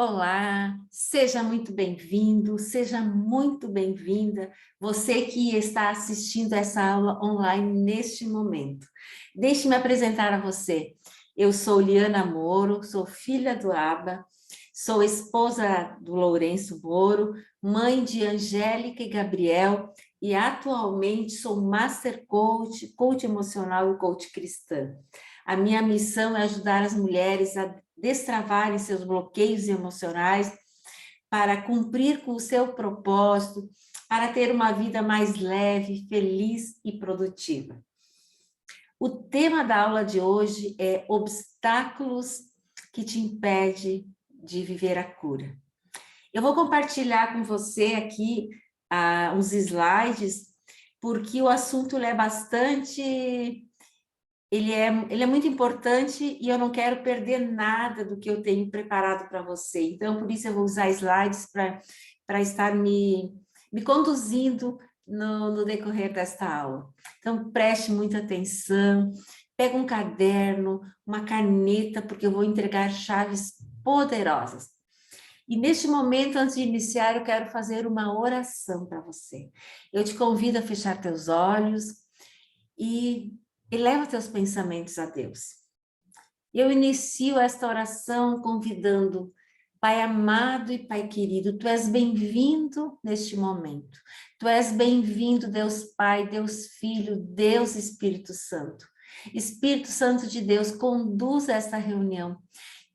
Olá, seja muito bem-vindo, seja muito bem-vinda, você que está assistindo essa aula online neste momento. Deixe-me apresentar a você. Eu sou Liana Moro, sou filha do Aba, sou esposa do Lourenço Moro, mãe de Angélica e Gabriel, e atualmente sou Master Coach, Coach emocional e Coach cristã. A minha missão é ajudar as mulheres a destravarem seus bloqueios emocionais para cumprir com o seu propósito, para ter uma vida mais leve, feliz e produtiva. O tema da aula de hoje é obstáculos que te impedem de viver a cura. Eu vou compartilhar com você aqui uns slides, porque o assunto é bastante... Ele é muito importante e eu não quero perder nada do que eu tenho preparado para você. Então, por isso eu vou usar slides para estar me conduzindo no decorrer desta aula. Então, preste muita atenção, pega um caderno, uma caneta, porque eu vou entregar chaves poderosas. E neste momento, antes de iniciar, eu quero fazer uma oração para você. Eu te convido a fechar teus olhos e eleva teus pensamentos a Deus. Eu inicio esta oração convidando, Pai amado e Pai querido, Tu és bem-vindo neste momento. Tu és bem-vindo, Deus Pai, Deus Filho, Deus Espírito Santo. Espírito Santo de Deus, conduza esta reunião.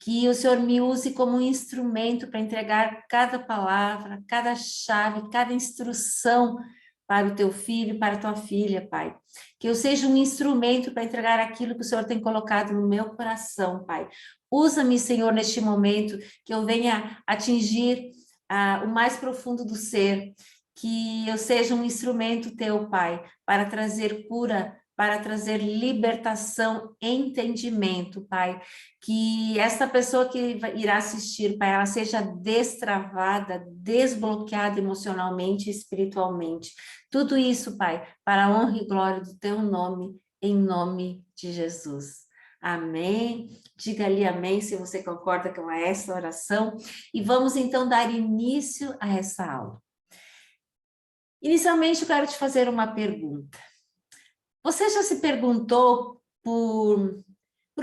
Que o Senhor me use como um instrumento para entregar cada palavra, cada chave, cada instrução para o teu filho, para a tua filha, Pai. Que eu seja um instrumento para entregar aquilo que o Senhor tem colocado no meu coração, Pai. Usa-me, Senhor, neste momento, que eu venha atingir o mais profundo do ser, que eu seja um instrumento teu, Pai, para trazer cura, para trazer libertação, entendimento, Pai. Que essa pessoa que irá assistir, Pai, ela seja destravada, desbloqueada emocionalmente e espiritualmente. Tudo isso, Pai, para a honra e glória do Teu nome, em nome de Jesus. Amém. Diga ali amém se você concorda com essa oração. E vamos então dar início a essa aula. Inicialmente, eu quero te fazer uma pergunta. Você já se perguntou por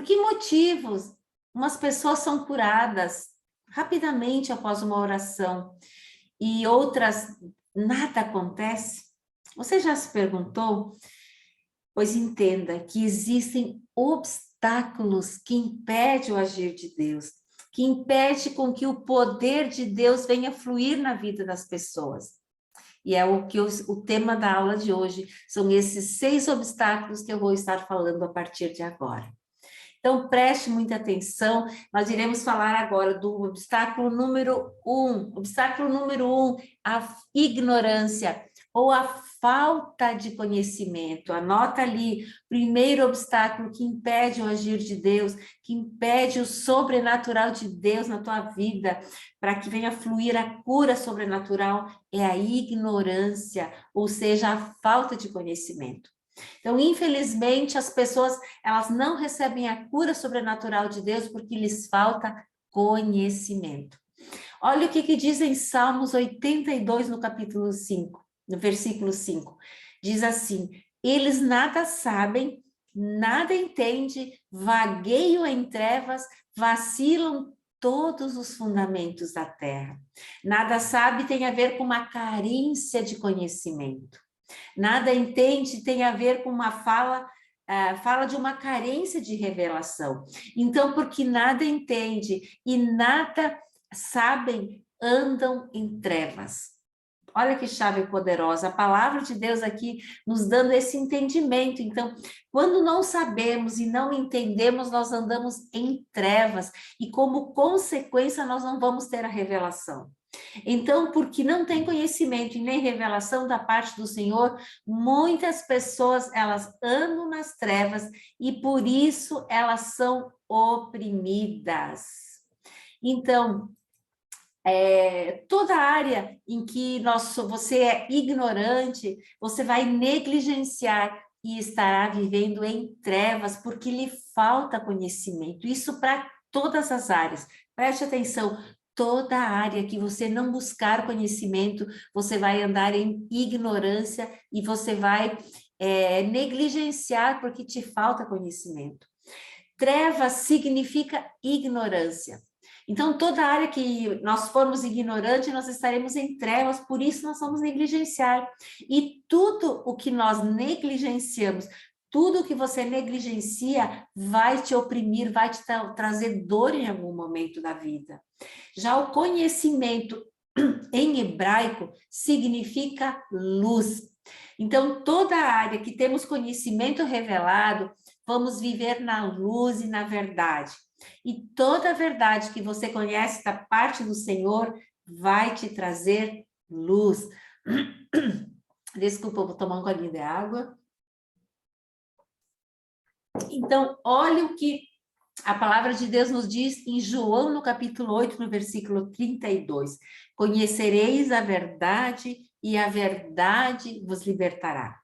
que motivos umas pessoas são curadas rapidamente após uma oração e outras nada acontece? Você já se perguntou? Pois entenda que existem obstáculos que impedem o agir de Deus, que impede com que o poder de Deus venha fluir na vida das pessoas. E é o tema da aula de hoje, são esses 6 obstáculos que eu vou estar falando a partir de agora. Então, preste muita atenção, nós iremos falar agora do obstáculo número 1. Obstáculo número 1, a ignorância ou a falta de conhecimento. Anota ali, primeiro obstáculo que impede o agir de Deus, que impede o sobrenatural de Deus na tua vida, para que venha fluir a cura sobrenatural, é a ignorância, ou seja, a falta de conhecimento. Então, infelizmente, as pessoas, elas não recebem a cura sobrenatural de Deus porque lhes falta conhecimento. Olha o que diz em Salmos 82, no capítulo 5, no versículo 5. Diz assim, eles nada sabem, nada entendem, vagueiam em trevas, vacilam todos os fundamentos da terra. Nada sabe tem a ver com uma carência de conhecimento. Nada entende tem a ver com uma fala de uma carência de revelação. Então, porque nada entende e nada sabem, andam em trevas. Olha que chave poderosa, a palavra de Deus aqui nos dando esse entendimento. Então, quando não sabemos e não entendemos, nós andamos em trevas e como consequência nós não vamos ter a revelação. Então, porque não tem conhecimento e nem revelação da parte do Senhor, muitas pessoas, elas andam nas trevas e por isso elas são oprimidas. Então, toda área em que você é ignorante, você vai negligenciar e estará vivendo em trevas porque lhe falta conhecimento. Isso para todas as áreas. Preste atenção. toda área que você não buscar conhecimento, você vai andar em ignorância e você vai negligenciar porque te falta conhecimento. Trevas significa ignorância. Então, toda área que nós formos ignorantes, nós estaremos em trevas, por isso nós vamos negligenciar. E tudo o que nós negligenciamos, tudo o que você negligencia vai te oprimir, vai te trazer dor em algum momento da vida. Já o conhecimento em hebraico significa luz. Então, toda área que temos conhecimento revelado, vamos viver na luz e na verdade. E toda a verdade que você conhece da parte do Senhor vai te trazer luz. Desculpa, eu vou tomar um golinho de água. Então, olha o que a palavra de Deus nos diz em João, no capítulo 8, no versículo 32. Conhecereis a verdade e a verdade vos libertará.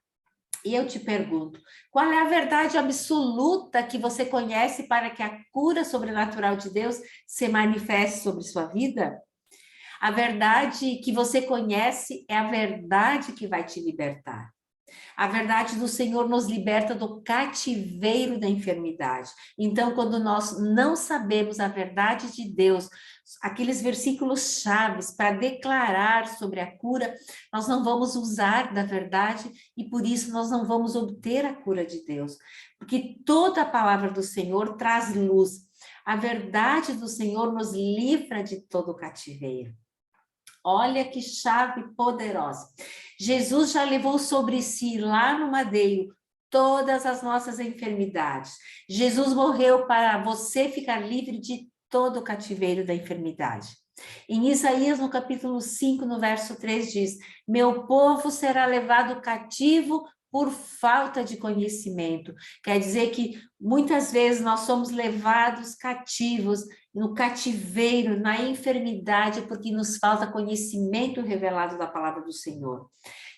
E eu te pergunto, qual é a verdade absoluta que você conhece para que a cura sobrenatural de Deus se manifeste sobre sua vida? A verdade que você conhece é a verdade que vai te libertar. A verdade do Senhor nos liberta do cativeiro da enfermidade. Então, quando nós não sabemos a verdade de Deus, aqueles versículos chaves para declarar sobre a cura, nós não vamos usar da verdade e por isso nós não vamos obter a cura de Deus. Porque toda a palavra do Senhor traz luz. A verdade do Senhor nos livra de todo o cativeiro. Olha que chave poderosa. Jesus já levou sobre si lá no madeiro todas as nossas enfermidades. Jesus morreu para você ficar livre de todo o cativeiro da enfermidade. Em Isaías, no capítulo 5, no verso 3, diz: meu povo será levado cativo por falta de conhecimento. Quer dizer que muitas vezes nós somos levados cativos no cativeiro, na enfermidade, porque nos falta conhecimento revelado da palavra do Senhor.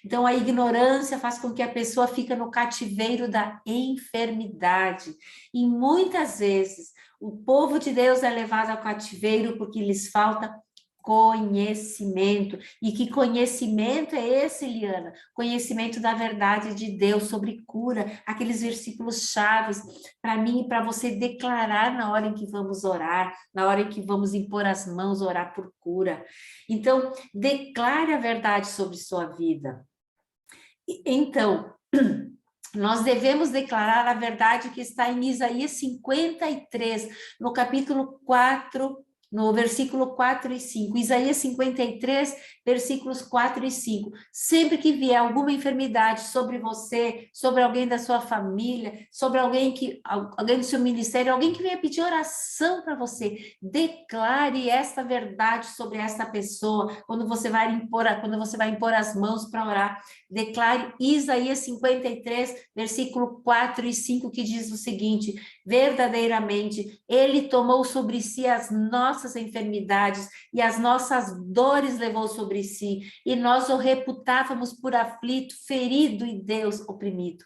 Então, a ignorância faz com que a pessoa fique no cativeiro da enfermidade. E muitas vezes, o povo de Deus é levado ao cativeiro porque lhes falta conhecimento. E que conhecimento é esse, Liana? Conhecimento da verdade de Deus sobre cura, aqueles versículos chaves para mim e para você declarar na hora em que vamos orar, na hora em que vamos impor as mãos, orar por cura. Então, declare a verdade sobre sua vida. Então, nós devemos declarar a verdade que está em Isaías 53, no capítulo 4, no versículo 4 e 5. Isaías 53, versículos 4 e 5. Sempre que vier alguma enfermidade sobre você, sobre alguém da sua família, sobre alguém do seu ministério, alguém que venha pedir oração para você, declare esta verdade sobre essa pessoa. Quando você vai impor as mãos para orar, declare Isaías 53, versículo 4 e 5, que diz o seguinte: verdadeiramente, ele tomou sobre si as nossas enfermidades e as nossas dores levou sobre si, e nós o reputávamos por aflito, ferido e Deus oprimido.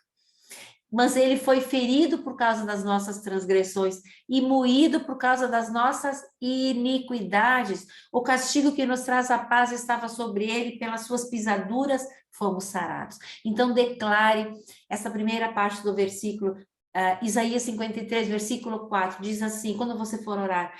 Mas ele foi ferido por causa das nossas transgressões e moído por causa das nossas iniquidades. O castigo que nos traz a paz estava sobre ele, pelas suas pisaduras fomos sarados. Então declare essa primeira parte do versículo, Isaías 53, versículo 4, diz assim, quando você for orar: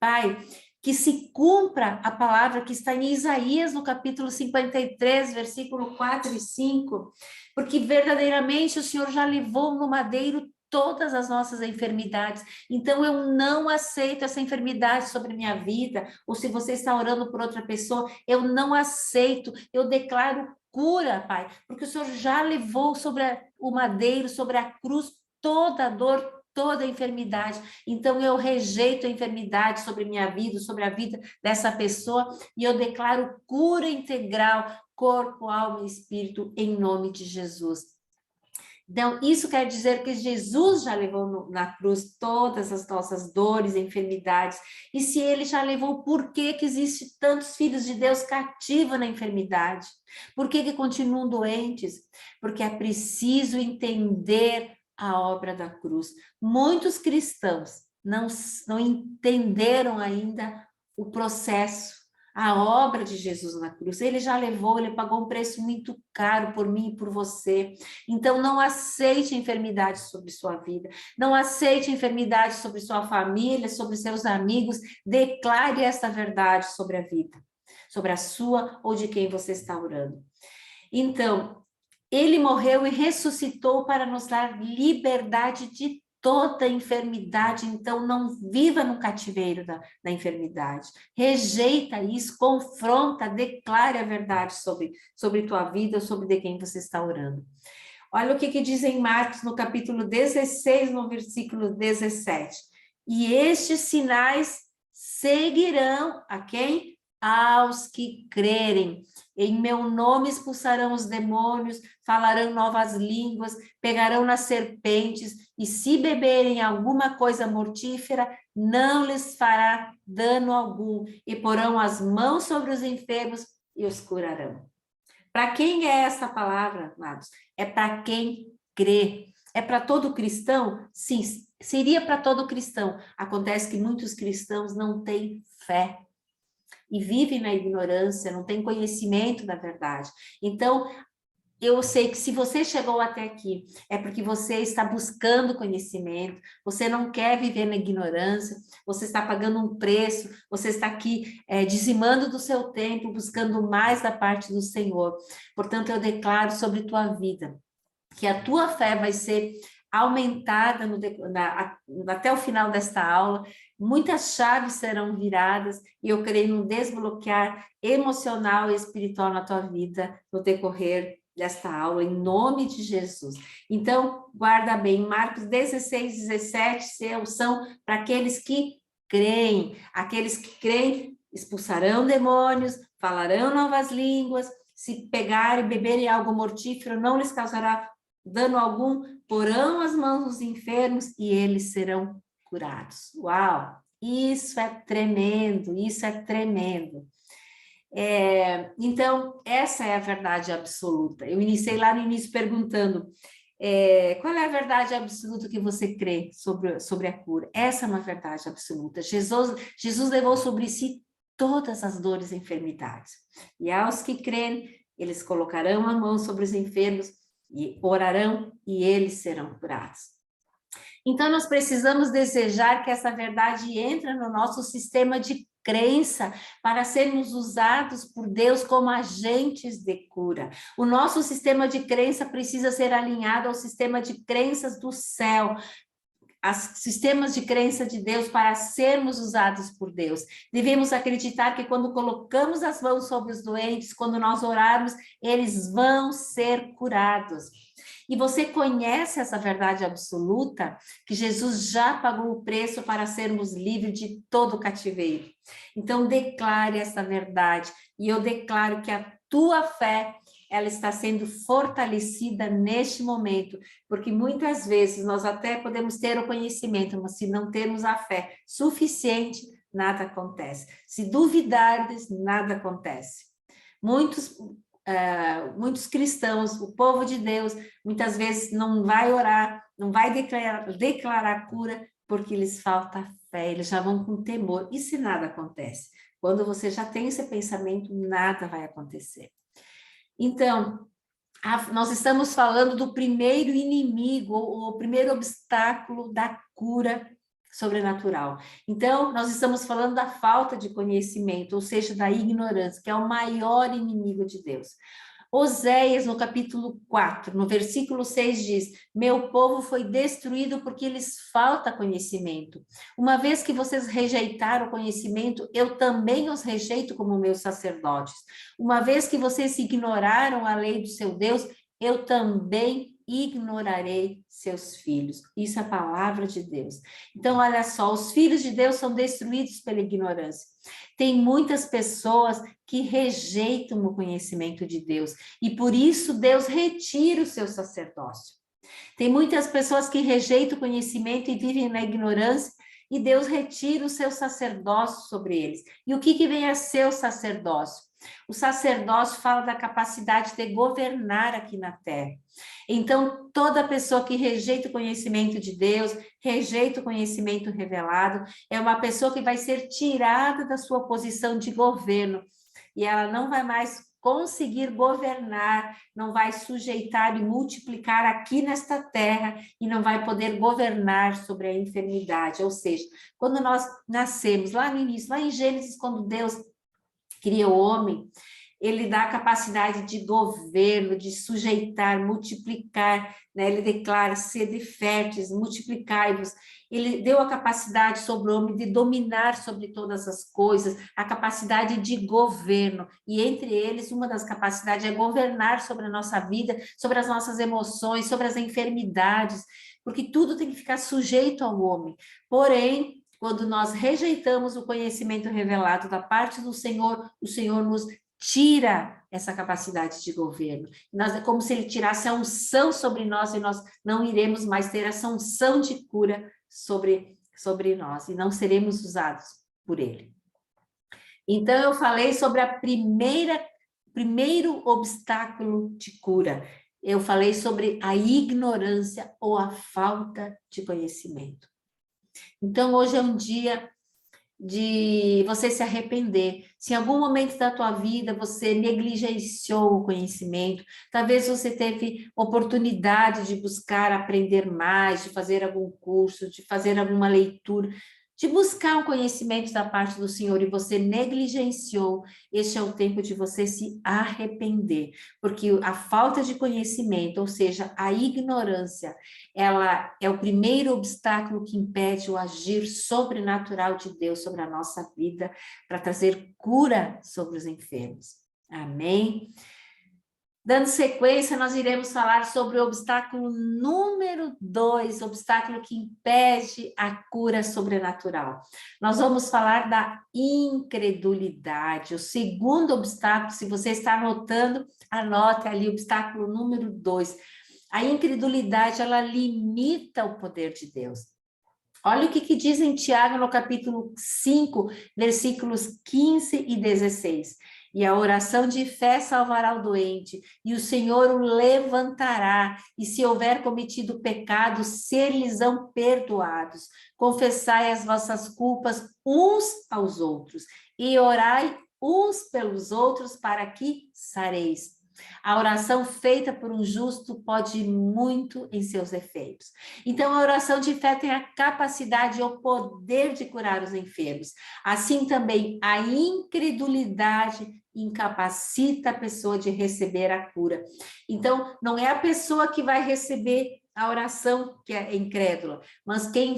Pai, que se cumpra a palavra que está em Isaías, no capítulo 53, versículo 4 e 5, porque verdadeiramente o Senhor já levou no madeiro todas as nossas enfermidades, então eu não aceito essa enfermidade sobre minha vida, ou se você está orando por outra pessoa, eu não aceito, eu declaro cura, Pai, porque o Senhor já levou sobre o madeiro, sobre a cruz, toda a dor, toda a enfermidade. Então eu rejeito a enfermidade sobre minha vida, sobre a vida dessa pessoa, e eu declaro cura integral, corpo, alma e espírito, em nome de Jesus. Então, isso quer dizer que Jesus já levou na cruz todas as nossas dores, enfermidades, e se ele já levou, por que que existe tantos filhos de Deus cativos na enfermidade? Por que que continuam doentes? Porque é preciso entender a obra da cruz. Muitos cristãos não entenderam ainda o processo, a obra de Jesus na cruz. Ele já levou, ele pagou um preço muito caro por mim e por você. Então, não aceite enfermidade sobre sua vida, não aceite enfermidade sobre sua família, sobre seus amigos. Declare esta verdade sobre a vida, sobre a sua ou de quem você está orando. Então, ele morreu e ressuscitou para nos dar liberdade de toda enfermidade. Então, não viva no cativeiro da enfermidade. Rejeita isso, confronta, declare a verdade sobre tua vida, sobre de quem você está orando. Olha o que diz em Marcos, no capítulo 16, no versículo 17. E estes sinais seguirão a quem? Aos que crerem. Em meu nome expulsarão os demônios, falarão novas línguas, pegarão nas serpentes, e se beberem alguma coisa mortífera, não lhes fará dano algum, e porão as mãos sobre os enfermos e os curarão. Para quem é essa palavra, amados? É para quem crê. É para todo cristão? Sim, seria para todo cristão. Acontece que muitos cristãos não têm fé e vivem na ignorância, não têm conhecimento da verdade. Então, eu sei que se você chegou até aqui, é porque você está buscando conhecimento, você não quer viver na ignorância, você está pagando um preço, você está aqui dizimando do seu tempo, buscando mais da parte do Senhor. Portanto, eu declaro sobre tua vida que a tua fé vai ser aumentada até o final desta aula, muitas chaves serão viradas, e eu creio no desbloquear emocional e espiritual na tua vida no decorrer desta aula, em nome de Jesus. Então, guarda bem, Marcos 16, 17 são para aqueles que creem. Aqueles que creem expulsarão demônios, falarão novas línguas, se pegarem e beberem algo mortífero, não lhes causará dano algum, porão as mãos nos enfermos e eles serão curados. Uau! Isso é tremendo, isso é tremendo. Então, essa é a verdade absoluta. Eu iniciei lá no início perguntando qual é a verdade absoluta que você crê sobre a cura. Essa é uma verdade absoluta. Jesus levou sobre si todas as dores e enfermidades. E aos que creem, eles colocarão a mão sobre os enfermos e orarão e eles serão curados. Então, nós precisamos desejar que essa verdade entre no nosso sistema de crença para sermos usados por Deus como agentes de cura. O nosso sistema de crença precisa ser alinhado ao sistema de crenças do céu, os sistemas de crença de Deus para sermos usados por Deus. Devemos acreditar que quando colocamos as mãos sobre os doentes, quando nós orarmos, eles vão ser curados. E você conhece essa verdade absoluta, que Jesus já pagou o preço para sermos livres de todo o cativeiro. Então, declare essa verdade, e eu declaro que a tua fé, ela está sendo fortalecida neste momento, porque muitas vezes nós até podemos ter o conhecimento, mas se não termos a fé suficiente, nada acontece. Se duvidardes, nada acontece. Muitos cristãos, o povo de Deus, muitas vezes não vai orar, não vai declarar cura, porque lhes falta fé, eles já vão com temor. E se nada acontece? Quando você já tem esse pensamento, nada vai acontecer. Então, nós estamos falando do primeiro inimigo, o primeiro obstáculo da cura sobrenatural. Então, nós estamos falando da falta de conhecimento, ou seja, da ignorância, que é o maior inimigo de Deus. Oséias, no capítulo 4, no versículo 6 diz: meu povo foi destruído porque lhes falta conhecimento. Uma vez que vocês rejeitaram o conhecimento, eu também os rejeito como meus sacerdotes. Uma vez que vocês ignoraram a lei do seu Deus, eu também ignorarei seus filhos. Isso é a palavra de Deus. Então, olha só, os filhos de Deus são destruídos pela ignorância. Tem muitas pessoas que rejeitam o conhecimento de Deus, e por isso Deus retira o seu sacerdócio. Tem muitas pessoas que rejeitam o conhecimento e vivem na ignorância, e Deus retira o seu sacerdócio sobre eles. E o que vem a ser o sacerdócio? O sacerdócio fala da capacidade de governar aqui na terra. Então, toda pessoa que rejeita o conhecimento de Deus, rejeita o conhecimento revelado, é uma pessoa que vai ser tirada da sua posição de governo, e ela não vai mais conseguir governar, não vai sujeitar e multiplicar aqui nesta terra, e não vai poder governar sobre a enfermidade. Ou seja, quando nós nascemos, lá no início, lá em Gênesis, quando Deus cria o homem, ele dá a capacidade de governo, de sujeitar, multiplicar, né? Ele declara, sede férteis, multiplicai-vos. Ele deu a capacidade sobre o homem de dominar sobre todas as coisas, a capacidade de governo, e entre eles, uma das capacidades é governar sobre a nossa vida, sobre as nossas emoções, sobre as enfermidades, porque tudo tem que ficar sujeito ao homem. Porém, quando nós rejeitamos o conhecimento revelado da parte do Senhor, o Senhor nos tira essa capacidade de governo. É como se ele tirasse a unção sobre nós, e nós não iremos mais ter essa unção de cura sobre nós, e não seremos usados por ele. Então, eu falei sobre primeiro obstáculo de cura. Eu falei sobre a ignorância ou a falta de conhecimento. Então, hoje é um dia de você se arrepender. Se em algum momento da tua vida você negligenciou o conhecimento, talvez você teve oportunidade de buscar aprender mais, de fazer algum curso, de fazer alguma leitura, de buscar um conhecimento da parte do Senhor e você negligenciou, este é o tempo de você se arrepender, porque a falta de conhecimento, ou seja, a ignorância, ela é o primeiro obstáculo que impede o agir sobrenatural de Deus sobre a nossa vida, para trazer cura sobre os enfermos. Amém? Dando sequência, nós iremos falar sobre o obstáculo número 2, obstáculo que impede a cura sobrenatural. Nós vamos falar da incredulidade, o segundo obstáculo. Se você está anotando, anote ali o obstáculo número 2. A incredulidade, ela limita o poder de Deus. Olha o que diz em Tiago, no capítulo 5, versículos 15 e 16. E a oração de fé salvará o doente, e o Senhor o levantará, e se houver cometido pecado, ser-lhes-ão perdoados. Confessai as vossas culpas uns aos outros, e orai uns pelos outros para que sareis. A oração feita por um justo pode muito em seus efeitos. Então, a oração de fé tem a capacidade e o poder de curar os enfermos. Assim também, a incredulidade incapacita a pessoa de receber a cura. Então, não é a pessoa que vai receber a oração que é incrédula, mas quem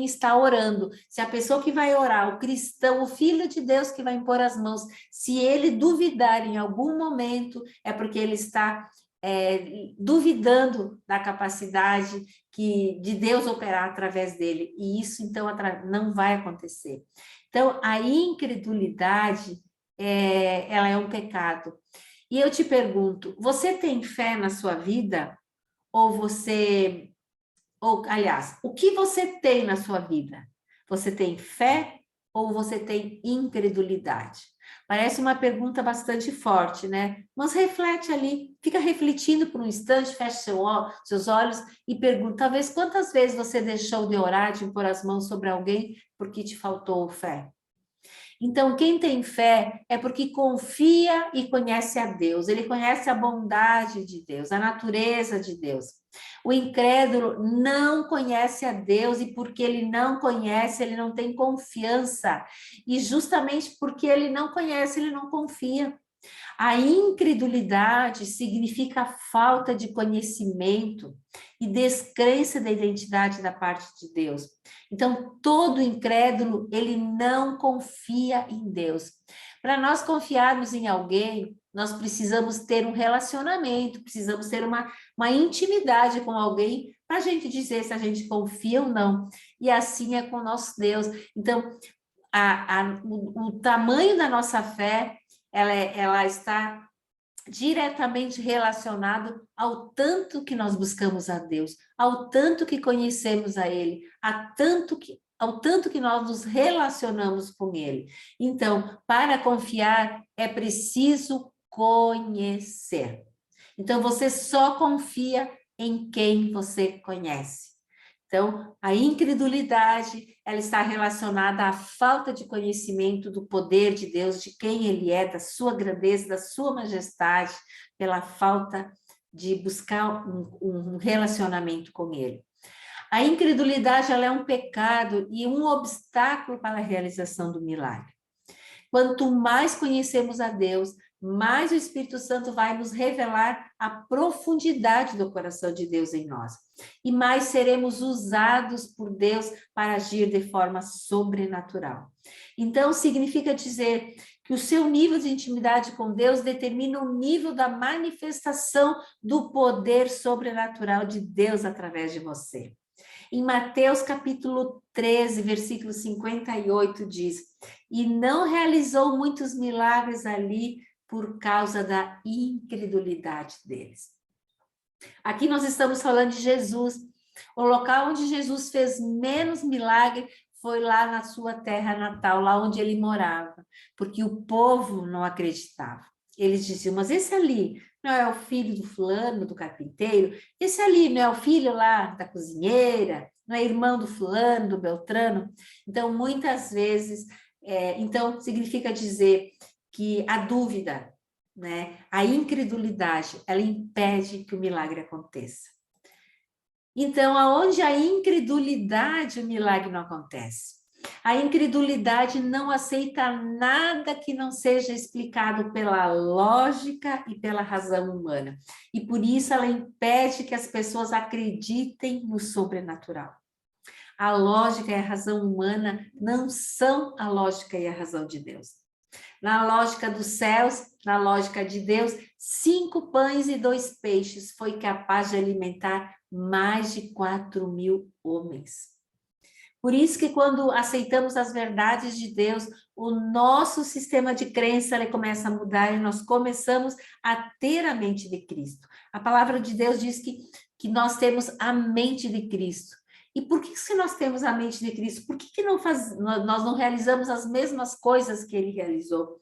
está orando. Se a pessoa que vai orar, o cristão, o filho de Deus que vai impor as mãos, se ele duvidar em algum momento, é porque ele está duvidando da capacidade de Deus operar através dele, e isso então não vai acontecer. Então, a incredulidade, ela é um pecado. E eu te pergunto, você tem fé na sua vida? Aliás, o que você tem na sua vida? Você tem fé ou você tem incredulidade? Parece uma pergunta bastante forte, né? Mas reflete ali, fica refletindo por um instante, fecha seus olhos e pergunta, talvez quantas vezes você deixou de orar, de impor as mãos sobre alguém porque te faltou fé? Então, quem tem fé é porque confia e conhece a Deus, ele conhece a bondade de Deus, a natureza de Deus. O incrédulo não conhece a Deus, e porque ele não conhece, ele não tem confiança. E justamente porque ele não conhece, ele não confia. A incredulidade significa falta de conhecimento e descrença da identidade da parte de Deus. Então, todo incrédulo, ele não confia em Deus. Para nós confiarmos em alguém, nós precisamos ter um relacionamento, precisamos ter uma intimidade com alguém para a gente dizer se a gente confia ou não. E assim é com o nosso Deus. Então, o tamanho da nossa fé, ela está diretamente relacionado ao tanto que nós buscamos a Deus, ao tanto que conhecemos a Ele, ao tanto que nós nos relacionamos com Ele. Então, para confiar, é preciso conhecer. Então, você só confia em quem você conhece. Então, a incredulidade, ela está relacionada à falta de conhecimento do poder de Deus, de quem Ele é, da sua grandeza, da sua majestade, pela falta de buscar um relacionamento com Ele. A incredulidade, ela é um pecado e um obstáculo para a realização do milagre. Quanto mais conhecemos a Deus, mais o Espírito Santo vai nos revelar a profundidade do coração de Deus em nós. E mais seremos usados por Deus para agir de forma sobrenatural. Então, significa dizer que o seu nível de intimidade com Deus determina o nível da manifestação do poder sobrenatural de Deus através de você. Em Mateus capítulo 13, versículo 58, diz: e não realizou muitos milagres ali por causa da incredulidade deles. Aqui nós estamos falando de Jesus. O local onde Jesus fez menos milagre foi lá na sua terra natal, lá onde ele morava, porque o povo não acreditava. Eles diziam, mas esse ali não é o filho do fulano, do carpinteiro? Esse ali não é o filho lá da cozinheira? Não é irmão do fulano, do beltrano? Então, muitas vezes, então significa dizer que a dúvida, né, a incredulidade, ela impede que o milagre aconteça. Então, aonde a incredulidade, o milagre não acontece. A incredulidade não aceita nada que não seja explicado pela lógica e pela razão humana. E por isso ela impede que as pessoas acreditem no sobrenatural. A lógica e a razão humana não são a lógica e a razão de Deus. Na lógica dos céus, na lógica de Deus, 5 pães e 2 peixes foi capaz de alimentar mais de 4.000 homens. Por isso que quando aceitamos as verdades de Deus, o nosso sistema de crença ele começa a mudar e nós começamos a ter a mente de Cristo. A palavra de Deus diz que nós temos a mente de Cristo. E por que se nós temos a mente de Cristo? Por que nós não realizamos as mesmas coisas que ele realizou?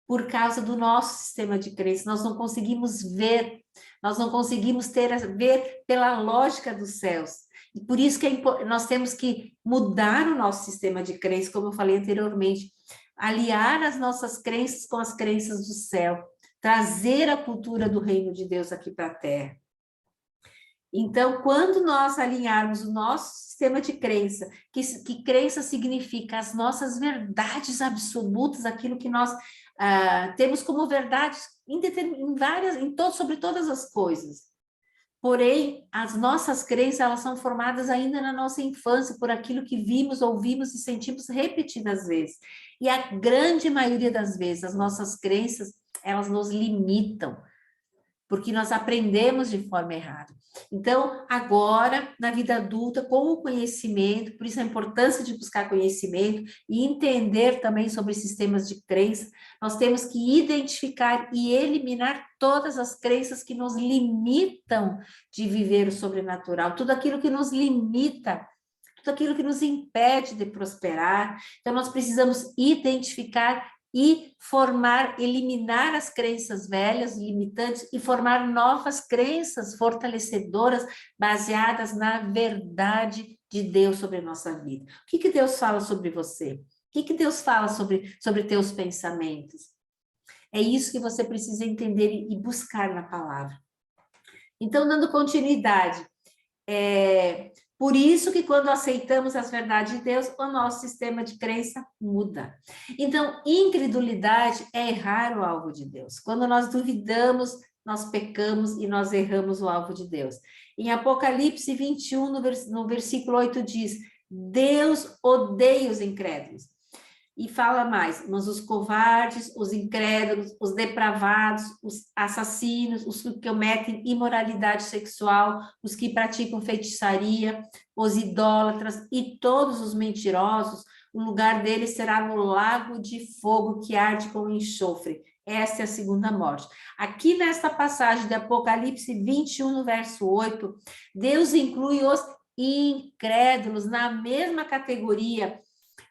Por causa do nosso sistema de crença, nós não conseguimos ver, nós não conseguimos ver pela lógica dos céus. E por isso que nós temos que mudar o nosso sistema de crença, como eu falei anteriormente, aliar as nossas crenças com as crenças do céu, trazer a cultura do reino de Deus aqui para a Terra. Então, quando nós alinharmos o nosso sistema de crença, que crença significa as nossas verdades absolutas, aquilo que nós temos como verdade sobre todas as coisas. Porém, as nossas crenças, elas são formadas ainda na nossa infância, por aquilo que vimos, ouvimos e sentimos repetidas vezes. E a grande maioria das vezes, as nossas crenças, elas nos limitam, porque nós aprendemos de forma errada. Então, agora, na vida adulta, com o conhecimento, por isso a importância de buscar conhecimento e entender também sobre sistemas de crença, nós temos que identificar e eliminar todas as crenças que nos limitam de viver o sobrenatural, tudo aquilo que nos limita, tudo aquilo que nos impede de prosperar. Então, nós precisamos identificar e eliminar as crenças velhas, limitantes, e formar novas crenças fortalecedoras, baseadas na verdade de Deus sobre a nossa vida. O que Deus fala sobre você? O que Deus fala sobre teus pensamentos? É isso que você precisa entender e buscar na palavra. Então, dando continuidade, por isso que quando aceitamos as verdades de Deus, o nosso sistema de crença muda. Então, incredulidade é errar o alvo de Deus. Quando nós duvidamos, nós pecamos e nós erramos o alvo de Deus. Em Apocalipse 21, no versículo 8, diz: Deus odeia os incrédulos. E fala mais, mas os covardes, os incrédulos, os depravados, os assassinos, os que cometem imoralidade sexual, os que praticam feitiçaria, os idólatras e todos os mentirosos, o lugar deles será no lago de fogo que arde com enxofre. Esta é a segunda morte. Aqui nesta passagem de Apocalipse 21, no verso 8, Deus inclui os incrédulos, na mesma categoria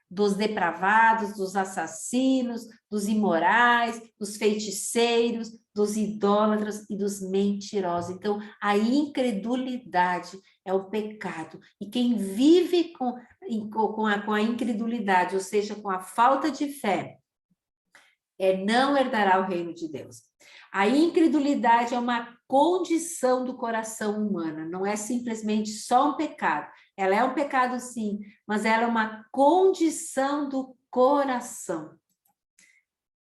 dos depravados, dos assassinos, dos imorais, dos feiticeiros, dos idólatras e dos mentirosos. Então, a incredulidade é o pecado. E quem vive com a incredulidade, ou seja, com a falta de fé, não herdará o reino de Deus. A incredulidade é uma condição do coração humano, não é simplesmente só um pecado. Ela é um pecado, sim, mas ela é uma condição do coração.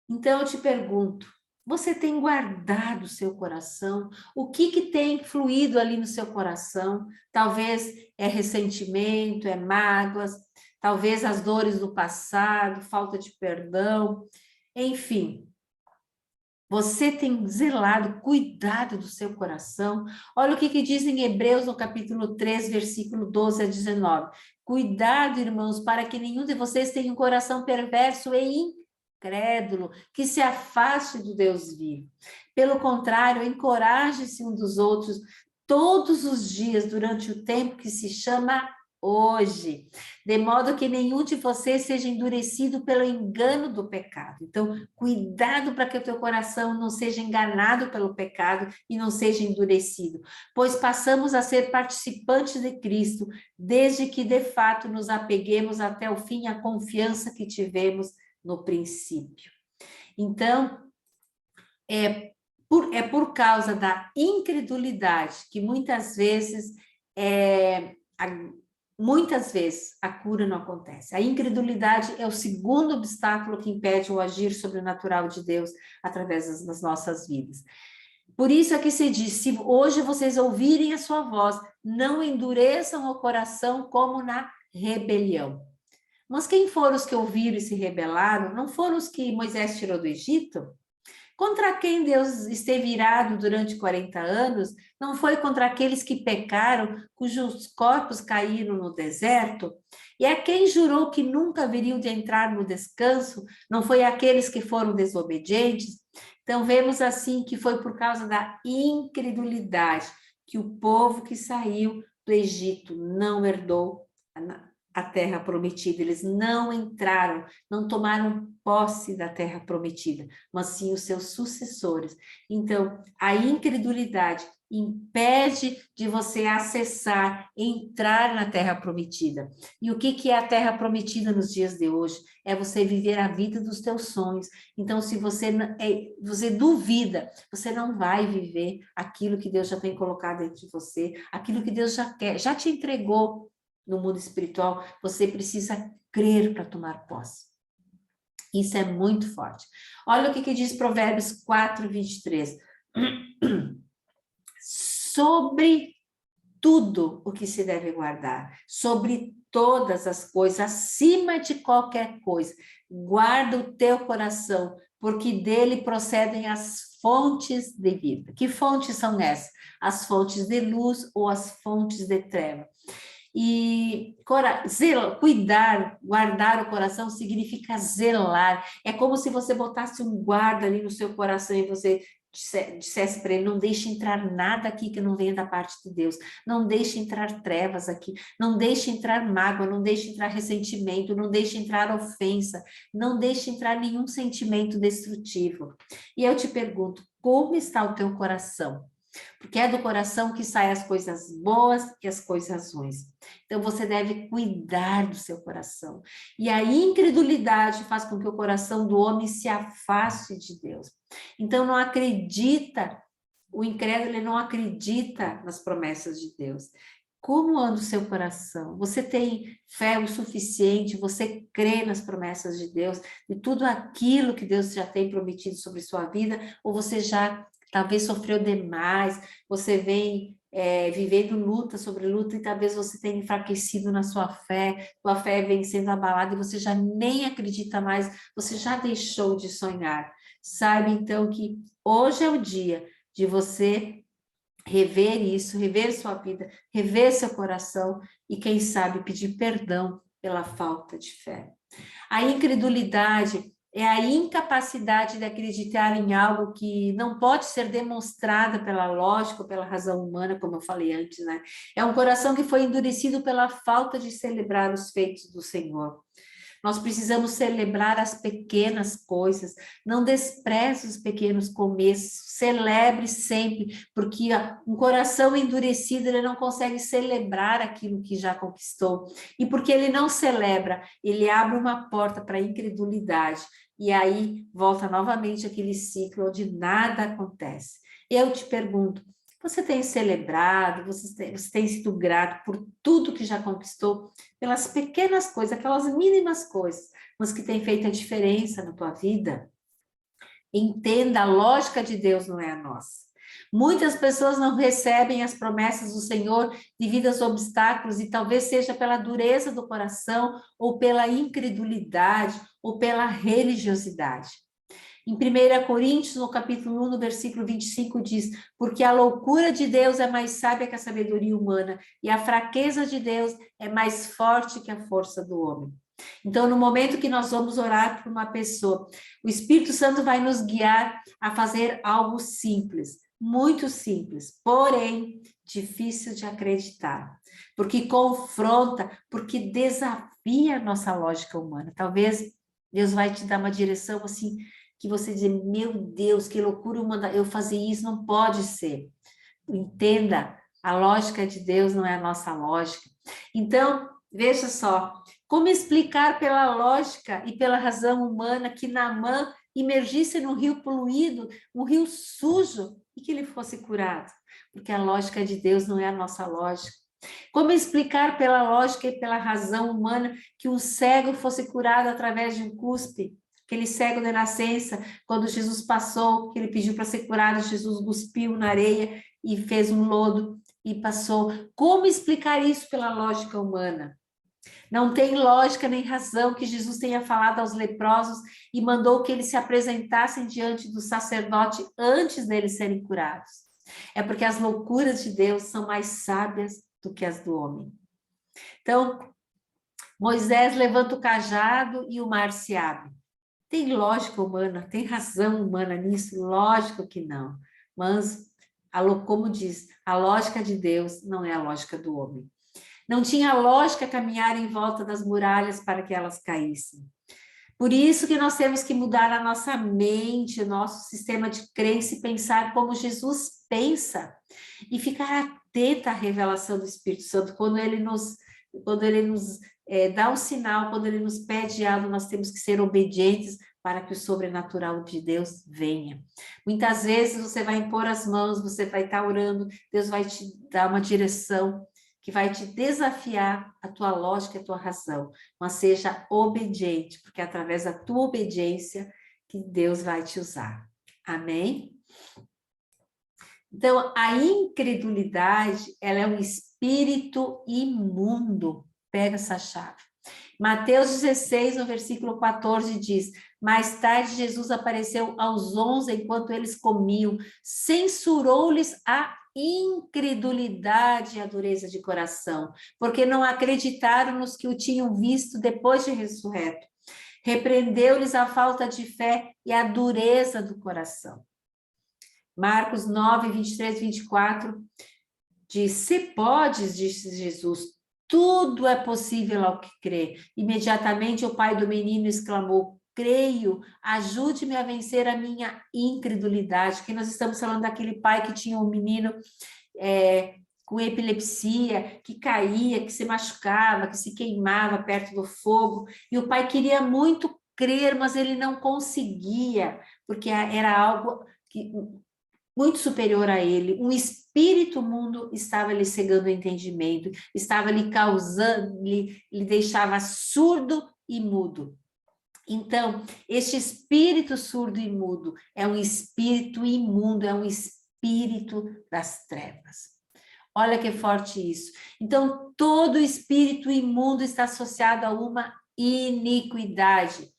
Então, eu te pergunto, você tem guardado o seu coração? O que tem fluído ali no seu coração? Talvez é ressentimento, é mágoas, talvez as dores do passado, falta de perdão, enfim. Você tem zelado, cuidado do seu coração. Olha o que diz em Hebreus, no capítulo 3, versículo 12 a 19. Cuidado, irmãos, para que nenhum de vocês tenha um coração perverso e incrédulo, que se afaste do Deus vivo. Pelo contrário, encoraje-se um dos outros todos os dias, durante o tempo que se chama hoje, de modo que nenhum de vocês seja endurecido pelo engano do pecado. Então, cuidado para que o teu coração não seja enganado pelo pecado e não seja endurecido, pois passamos a ser participantes de Cristo, desde que de fato nos apeguemos até o fim à confiança que tivemos no princípio. Então, por causa da incredulidade que muitas vezes a cura não acontece. A incredulidade é o segundo obstáculo que impede o agir sobrenatural de Deus através das nossas vidas. Por isso é que se diz, se hoje vocês ouvirem a sua voz, não endureçam o coração como na rebelião. Mas quem foram os que ouviram e se rebelaram? Não foram os que Moisés tirou do Egito? Contra quem Deus esteve irado durante 40 anos, não foi contra aqueles que pecaram, cujos corpos caíram no deserto? E a quem jurou que nunca haveriam de entrar no descanso, não foi aqueles que foram desobedientes? Então, vemos assim que foi por causa da incredulidade que o povo que saiu do Egito não herdou a terra prometida, eles não entraram, não tomaram posse da terra prometida, mas sim os seus sucessores. Então, a incredulidade impede de você acessar, entrar na terra prometida. E o que é a terra prometida nos dias de hoje? É você viver a vida dos teus sonhos. Então, se você duvida, você não vai viver aquilo que Deus já tem colocado dentro de você, aquilo que Deus já quer, já te entregou. No mundo espiritual, você precisa crer para tomar posse. Isso é muito forte. Olha o que diz Provérbios 4, 23. Sobre tudo o que se deve guardar, sobre todas as coisas, acima de qualquer coisa, guarda o teu coração, porque dele procedem as fontes de vida. Que fontes são essas? As fontes de luz ou as fontes de treva. E cuidar, guardar o coração significa zelar. É como se você botasse um guarda ali no seu coração e você dissesse para ele, não deixe entrar nada aqui que não venha da parte de Deus, não deixe entrar trevas aqui, não deixe entrar mágoa, não deixe entrar ressentimento, não deixe entrar ofensa, não deixe entrar nenhum sentimento destrutivo. E eu te pergunto, como está o teu coração? Porque é do coração que saem as coisas boas e as coisas ruins. Então, você deve cuidar do seu coração. E a incredulidade faz com que o coração do homem se afaste de Deus. Então, não acredita, o incrédulo ele não acredita nas promessas de Deus. Como anda o seu coração? Você tem fé o suficiente? Você crê nas promessas de Deus? E tudo aquilo que Deus já tem prometido sobre sua vida? Ou você já talvez sofreu demais, você vem vivendo luta sobre luta e talvez você tenha enfraquecido na sua fé vem sendo abalada e você já nem acredita mais, você já deixou de sonhar. Saiba então que hoje é o dia de você rever isso, rever sua vida, rever seu coração e quem sabe pedir perdão pela falta de fé. A incredulidade é a incapacidade de acreditar em algo que não pode ser demonstrada pela lógica ou pela razão humana, como eu falei antes, né? É um coração que foi endurecido pela falta de celebrar os feitos do Senhor. Nós precisamos celebrar as pequenas coisas, não despreze os pequenos começos, celebre sempre, porque um coração endurecido, ele não consegue celebrar aquilo que já conquistou. E porque ele não celebra, ele abre uma porta para a incredulidade. E aí volta novamente aquele ciclo onde nada acontece. Eu te pergunto, você tem celebrado, você tem sido grato por tudo que já conquistou, pelas pequenas coisas, aquelas mínimas coisas, mas que têm feito a diferença na tua vida? Entenda, a lógica de Deus não é a nossa. Muitas pessoas não recebem as promessas do Senhor devido aos obstáculos, e talvez seja pela dureza do coração, ou pela incredulidade, ou pela religiosidade. Em 1 Coríntios, no capítulo 1, no versículo 25, diz: porque a loucura de Deus é mais sábia que a sabedoria humana, e a fraqueza de Deus é mais forte que a força do homem. Então, no momento que nós vamos orar por uma pessoa, o Espírito Santo vai nos guiar a fazer algo simples, muito simples, porém difícil de acreditar, porque confronta, porque desafia a nossa lógica humana. Talvez Deus vai te dar uma direção assim, que você diz: meu Deus, que loucura eu fazer isso, não pode ser. Entenda, a lógica de Deus não é a nossa lógica. Então, veja só, como explicar pela lógica e pela razão humana que Naamã imergisse num rio poluído, um rio sujo, e que ele fosse curado? Porque a lógica de Deus não é a nossa lógica. Como explicar pela lógica e pela razão humana que um cego fosse curado através de um cuspe? Aquele cego de nascença, quando Jesus passou, que ele pediu para ser curado, Jesus cuspiu na areia e fez um lodo e passou. Como explicar isso pela lógica humana? Não tem lógica nem razão que Jesus tenha falado aos leprosos e mandou que eles se apresentassem diante do sacerdote antes deles serem curados. É porque as loucuras de Deus são mais sábias do que as do homem. Então, Moisés levanta o cajado e o mar se abre. Tem lógica humana, tem razão humana nisso? Lógico que não. Mas, como diz, a lógica de Deus não é a lógica do homem. Não tinha lógica caminhar em volta das muralhas para que elas caíssem. Por isso que nós temos que mudar a nossa mente, o nosso sistema de crença e pensar como Jesus pensa. E ficar atenta à revelação do Espírito Santo. Quando ele nos dá um sinal, quando ele nos pede algo, nós temos que ser obedientes para que o sobrenatural de Deus venha. Muitas vezes você vai impor as mãos, você vai estar orando, Deus vai te dar uma direção que vai te desafiar a tua lógica e a tua razão, mas seja obediente, porque é através da tua obediência que Deus vai te usar. Amém? Então, a incredulidade, ela é um espírito imundo. Pega essa chave. Mateus 16, no versículo 14, diz: mais tarde Jesus apareceu aos 11 enquanto eles comiam, censurou-lhes a incredulidade e a dureza de coração, porque não acreditaram nos que o tinham visto depois de ressurreto. Repreendeu-lhes a falta de fé e a dureza do coração. Marcos 9, 23, 24, diz: se podes, disse Jesus, tudo é possível ao que crê. Imediatamente o pai do menino exclamou: creio, ajude-me a vencer a minha incredulidade. Que nós estamos falando daquele pai que tinha um menino com epilepsia, que caía, que se machucava, que se queimava perto do fogo, e o pai queria muito crer, mas ele não conseguia, porque era algo muito superior a ele. Um espírito mundo estava lhe cegando o entendimento, estava lhe causando, lhe deixava surdo e mudo. Então, este espírito surdo e mudo é um espírito imundo, é um espírito das trevas. Olha que forte isso. Então, todo espírito imundo está associado a uma iniquidade.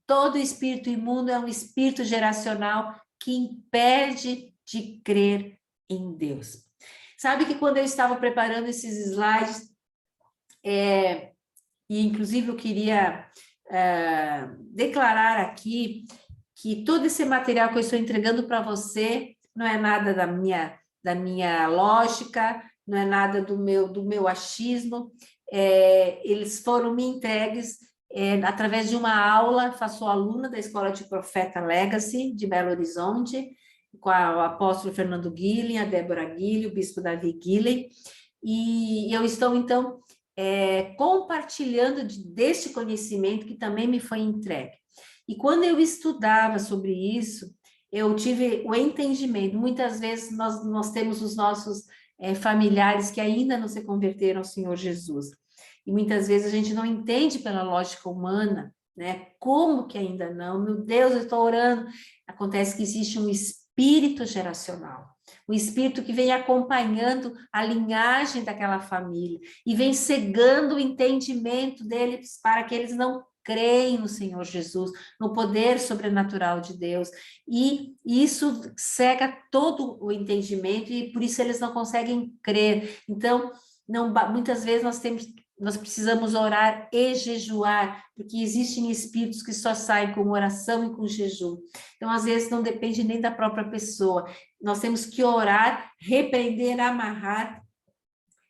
Todo espírito imundo é um espírito geracional que impede de crer em Deus. Sabe que quando eu estava preparando esses slides, e inclusive eu queria declarar aqui que todo esse material que eu estou entregando para você não é nada da minha lógica, não é nada do meu achismo, eles foram me entregues através de uma aula, faço aluna da Escola de Profeta Legacy, de Belo Horizonte, com o apóstolo Fernando Guilhem, a Débora Guilhem, o bispo Davi Guilhem, e eu estou, então, compartilhando deste conhecimento que também me foi entregue. E quando eu estudava sobre isso, eu tive o entendimento. Muitas vezes nós temos os nossos familiares que ainda não se converteram ao Senhor Jesus. E muitas vezes a gente não entende pela lógica humana, né? Como que ainda não? Meu Deus, eu estou orando. Acontece que existe um espírito geracional, um espírito que vem acompanhando a linhagem daquela família e vem cegando o entendimento deles para que eles não creem no Senhor Jesus, no poder sobrenatural de Deus, e isso cega todo o entendimento e por isso eles não conseguem crer. Então, muitas vezes nós precisamos orar e jejuar, porque existem espíritos que só saem com oração e com jejum. Então, às vezes, não depende nem da própria pessoa. Nós temos que orar, repreender, amarrar,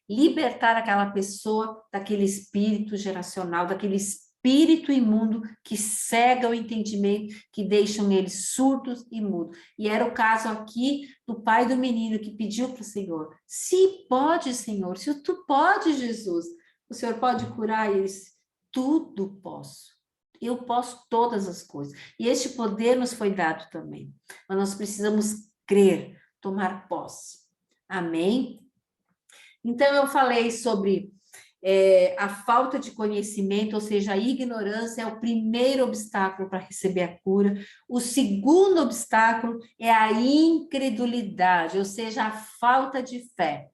libertar aquela pessoa daquele espírito geracional, daquele espírito imundo que cega o entendimento, que deixam eles surdos e mudos. E era o caso aqui do pai do menino que pediu para o Senhor: se pode, Senhor, se tu pode, Jesus, o Senhor pode curar eles. Tudo posso. Eu posso todas as coisas. E este poder nos foi dado também. Mas nós precisamos crer, tomar posse. Amém? Então, eu falei sobre a falta de conhecimento, ou seja, a ignorância é o primeiro obstáculo para receber a cura. O segundo obstáculo é a incredulidade, ou seja, a falta de fé.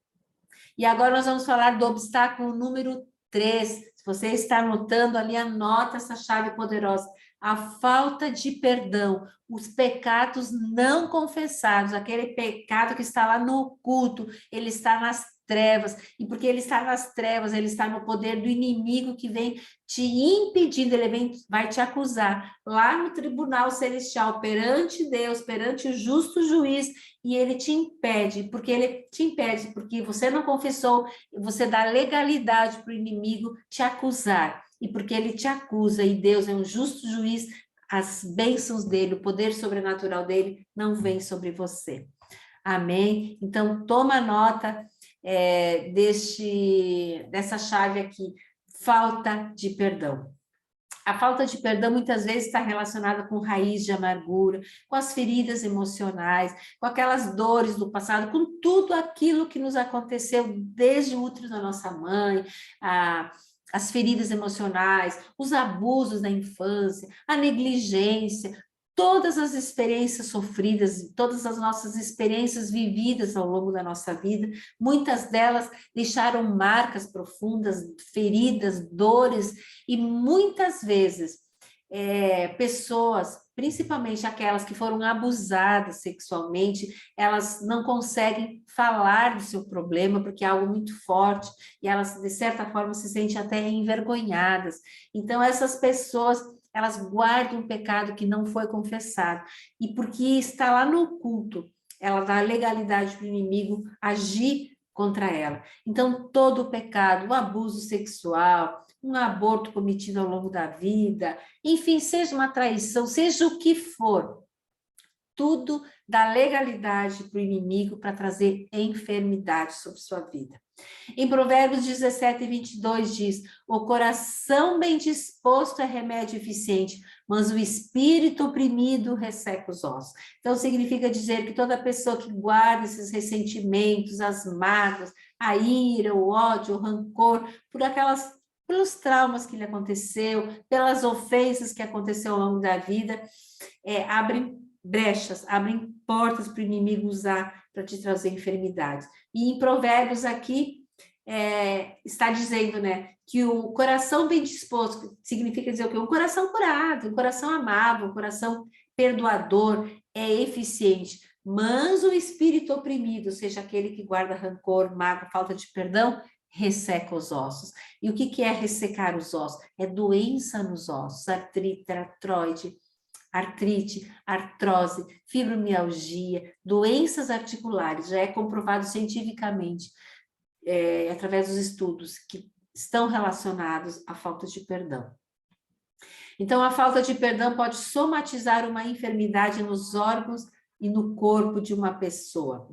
E agora nós vamos falar do obstáculo número 3. Se você está anotando ali, anota essa chave poderosa. A falta de perdão, os pecados não confessados, aquele pecado que está lá no oculto, ele está nas trevas, e porque ele está nas trevas, ele está no poder do inimigo que vem te impedindo, vai te acusar lá no tribunal celestial, perante Deus, perante o justo juiz, e ele te impede, porque você não confessou, você dá legalidade para o inimigo te acusar, e porque ele te acusa, e Deus é um justo juiz, as bênçãos dele, o poder sobrenatural dele não vem sobre você. Amém? Então, toma nota dessa chave aqui, falta de perdão. A falta de perdão muitas vezes está relacionada com raiz de amargura, com as feridas emocionais, com aquelas dores do passado, com tudo aquilo que nos aconteceu desde o útero da nossa mãe, as feridas emocionais, os abusos da infância, a negligência, todas as experiências sofridas, todas as nossas experiências vividas ao longo da nossa vida, muitas delas deixaram marcas profundas, feridas, dores, e muitas vezes pessoas, principalmente aquelas que foram abusadas sexualmente, elas não conseguem falar do seu problema, porque é algo muito forte, e elas, de certa forma, se sentem até envergonhadas. Então, essas pessoas, elas guardam um pecado que não foi confessado, e porque está lá no oculto, ela dá legalidade para o inimigo agir contra ela. Então, todo o pecado, o abuso sexual, um aborto cometido ao longo da vida, enfim, seja uma traição, seja o que for, tudo dá legalidade para o inimigo para trazer enfermidade sobre sua vida. Em Provérbios 17, 22 diz: o coração bem disposto é remédio eficiente, mas o espírito oprimido resseca os ossos. Então, significa dizer que toda pessoa que guarda esses ressentimentos, as mágoas, a ira, o ódio, o rancor, pelos traumas que lhe aconteceu, pelas ofensas que aconteceu ao longo da vida, abrem brechas, abrem portas para o inimigo usar para te trazer enfermidades. E em Provérbios aqui está dizendo, né, que o coração bem disposto significa dizer o quê? Um coração curado, um coração amável, um coração perdoador, é eficiente. Mas o espírito oprimido, seja aquele que guarda rancor, mágoa, falta de perdão, resseca os ossos. E o que é ressecar os ossos? É doença nos ossos, artrite, artrose, fibromialgia, doenças articulares. Já é comprovado cientificamente, através dos estudos, que estão relacionados à falta de perdão. Então, a falta de perdão pode somatizar uma enfermidade nos órgãos e no corpo de uma pessoa.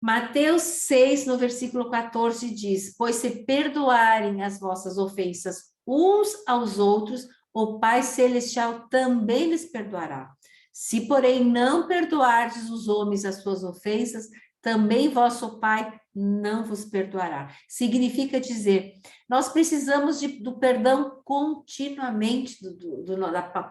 Mateus 6, no versículo 14, diz: pois se perdoarem as vossas ofensas uns aos outros, o Pai Celestial também lhes perdoará. Se, porém, não perdoardes os homens as suas ofensas, também vosso Pai não vos perdoará. Significa dizer, nós precisamos do perdão continuamente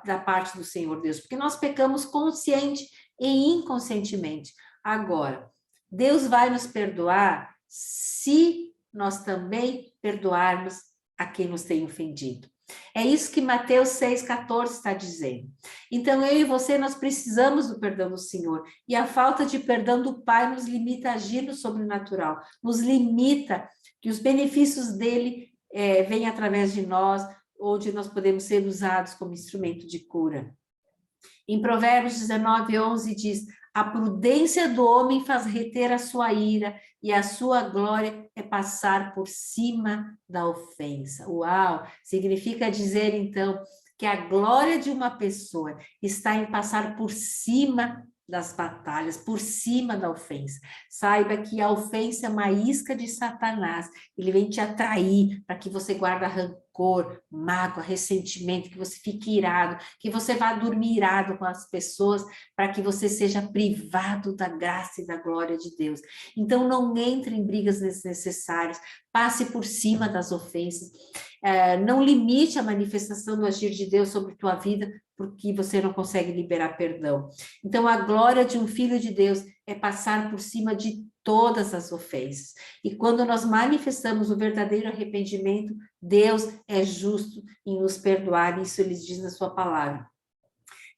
da parte do Senhor Deus, porque nós pecamos consciente e inconscientemente. Agora, Deus vai nos perdoar se nós também perdoarmos a quem nos tem ofendido. É isso que Mateus 6,14 está dizendo. Então, eu e você, nós precisamos do perdão do Senhor. E a falta de perdão do Pai nos limita a agir no sobrenatural. Nos limita que os benefícios dele venham através de nós, onde nós podemos ser usados como instrumento de cura. Em Provérbios 19:11 diz: a prudência do homem faz reter a sua ira, e a sua glória é passar por cima da ofensa. Uau! Significa dizer, então, que a glória de uma pessoa está em passar por cima das batalhas, por cima da ofensa. Saiba que a ofensa é uma isca de Satanás. Ele vem te atrair para que você guarde rancor, mágoa, ressentimento, que você fique irado, que você vá dormir irado com as pessoas, para que você seja privado da graça e da glória de Deus. Então, não entre em brigas desnecessárias, passe por cima das ofensas, não limite a manifestação do agir de Deus sobre tua vida, porque você não consegue liberar perdão. Então, a glória de um filho de Deus é passar por cima de todas as ofensas. E quando nós manifestamos o verdadeiro arrependimento, Deus é justo em nos perdoar, isso ele diz na sua palavra.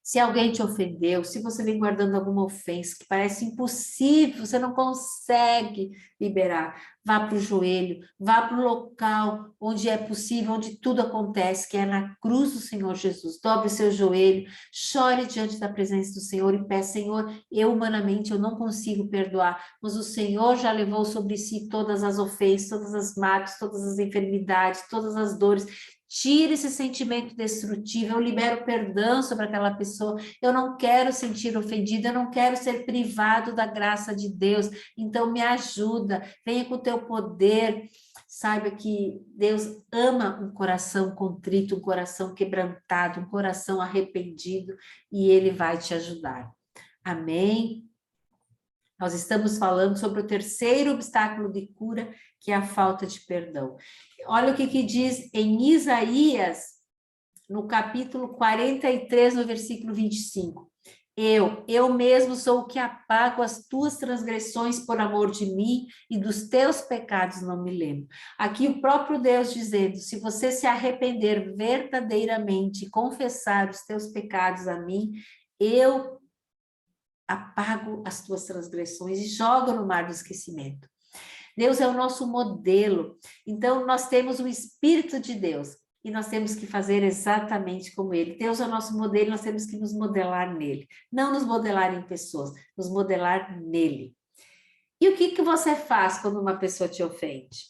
Se alguém te ofendeu, se você vem guardando alguma ofensa que parece impossível, você não consegue liberar, vá para o joelho, vá para o local onde é possível, onde tudo acontece, que é na cruz do Senhor Jesus. Dobre o seu joelho, chore diante da presença do Senhor e peça: Senhor, eu humanamente eu não consigo perdoar, mas o Senhor já levou sobre si todas as ofensas, todas as mágoas, todas as enfermidades, todas as dores. Tira esse sentimento destrutivo, eu libero perdão sobre aquela pessoa, eu não quero sentir ofendida, eu não quero ser privado da graça de Deus, então me ajuda, venha com o teu poder. Saiba que Deus ama um coração contrito, um coração quebrantado, um coração arrependido, e Ele vai te ajudar. Amém? Nós estamos falando sobre o terceiro obstáculo de cura, que é a falta de perdão. Olha o que diz em Isaías, no capítulo 43, no versículo 25. Eu mesmo sou o que apago as tuas transgressões por amor de mim, e dos teus pecados não me lembro. Aqui o próprio Deus dizendo: se você se arrepender verdadeiramente e confessar os teus pecados a mim, eu apago as tuas transgressões e jogo no mar do esquecimento. Deus é o nosso modelo, então nós temos o Espírito de Deus e nós temos que fazer exatamente como Ele. Deus é o nosso modelo, nós temos que nos modelar nele, não nos modelar em pessoas, nos modelar nele. E o que você faz quando uma pessoa te ofende?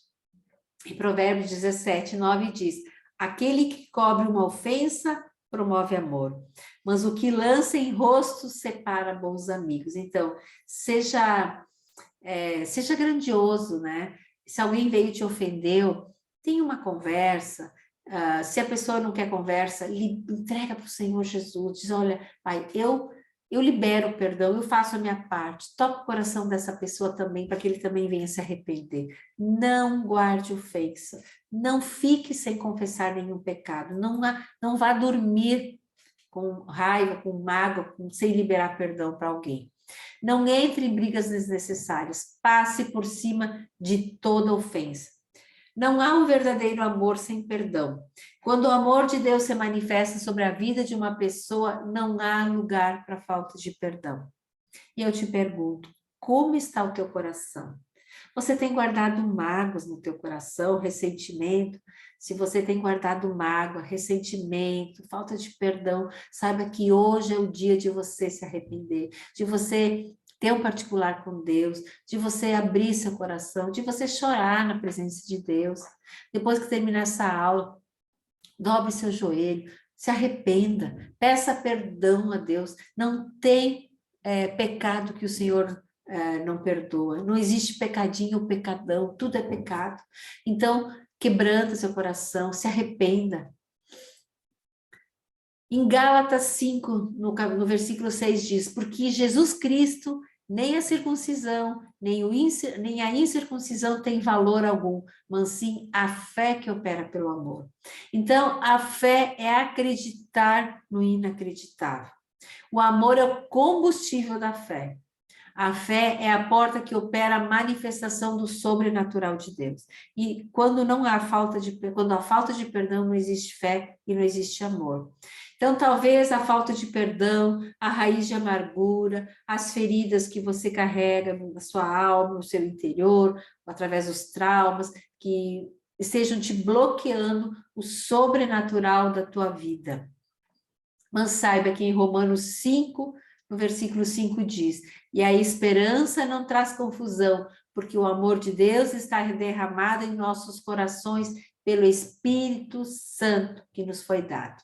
Em Provérbios 17:9 diz: aquele que cobre uma ofensa promove amor, mas o que lança em rosto separa bons amigos. Então, seja grandioso, né? Se alguém veio e te ofendeu, tem uma conversa. Se a pessoa não quer conversa, entrega para o Senhor Jesus, diz: olha, Pai, eu libero o perdão, eu faço a minha parte, toca o coração dessa pessoa também, para que ele também venha se arrepender. Não guarde ofensa, não fique sem confessar nenhum pecado, não vá dormir com raiva, com mágoa, sem liberar perdão para alguém. Não entre em brigas desnecessárias, passe por cima de toda ofensa. Não há um verdadeiro amor sem perdão. Quando o amor de Deus se manifesta sobre a vida de uma pessoa, não há lugar para falta de perdão. E eu te pergunto, como está o teu coração? Você tem guardado mágoas no teu coração, ressentimento? Se você tem guardado mágoa, ressentimento, falta de perdão, saiba que hoje é o dia de você se arrepender, de você ter um particular com Deus, de você abrir seu coração, de você chorar na presença de Deus. Depois que terminar essa aula, dobre seu joelho, se arrependa, peça perdão a Deus. Não tem pecado que o Senhor não perdoa. Não existe pecadinho ou pecadão, tudo é pecado. Então, quebranta seu coração, se arrependa. Em Gálatas 5, no versículo 6 diz, porque Jesus Cristo, nem a circuncisão, nem a incircuncisão tem valor algum, mas sim a fé que opera pelo amor. Então, a fé é acreditar no inacreditável. O amor é o combustível da fé. A fé é a porta que opera a manifestação do sobrenatural de Deus. E quando há falta de perdão, não existe fé e não existe amor. Então, talvez a falta de perdão, a raiz de amargura, as feridas que você carrega na sua alma, no seu interior, através dos traumas, que estejam te bloqueando o sobrenatural da tua vida. Mas saiba que em Romanos 5, no versículo 5 diz, e a esperança não traz confusão, porque o amor de Deus está derramado em nossos corações pelo Espírito Santo que nos foi dado.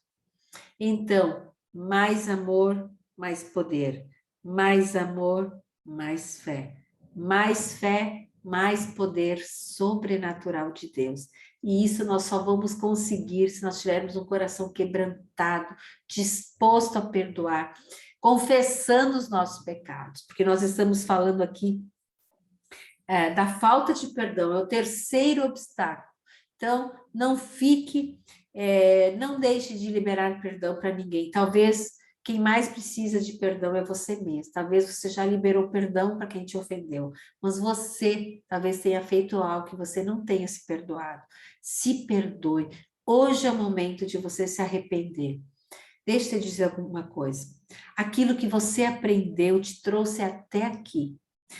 Então, mais amor, mais poder. Mais amor, mais fé. Mais fé, mais poder sobrenatural de Deus. E isso nós só vamos conseguir se nós tivermos um coração quebrantado, disposto a perdoar, confessando os nossos pecados, porque nós estamos falando aqui da falta de perdão, é o terceiro obstáculo. Então, não fique, não deixe de liberar perdão para ninguém. Talvez quem mais precisa de perdão é você mesmo. Talvez você já liberou perdão para quem te ofendeu, mas você talvez tenha feito algo que você não tenha se perdoado. Se perdoe. Hoje é o momento de você se arrepender. Deixa eu te dizer alguma coisa. Aquilo que você aprendeu te trouxe até aqui.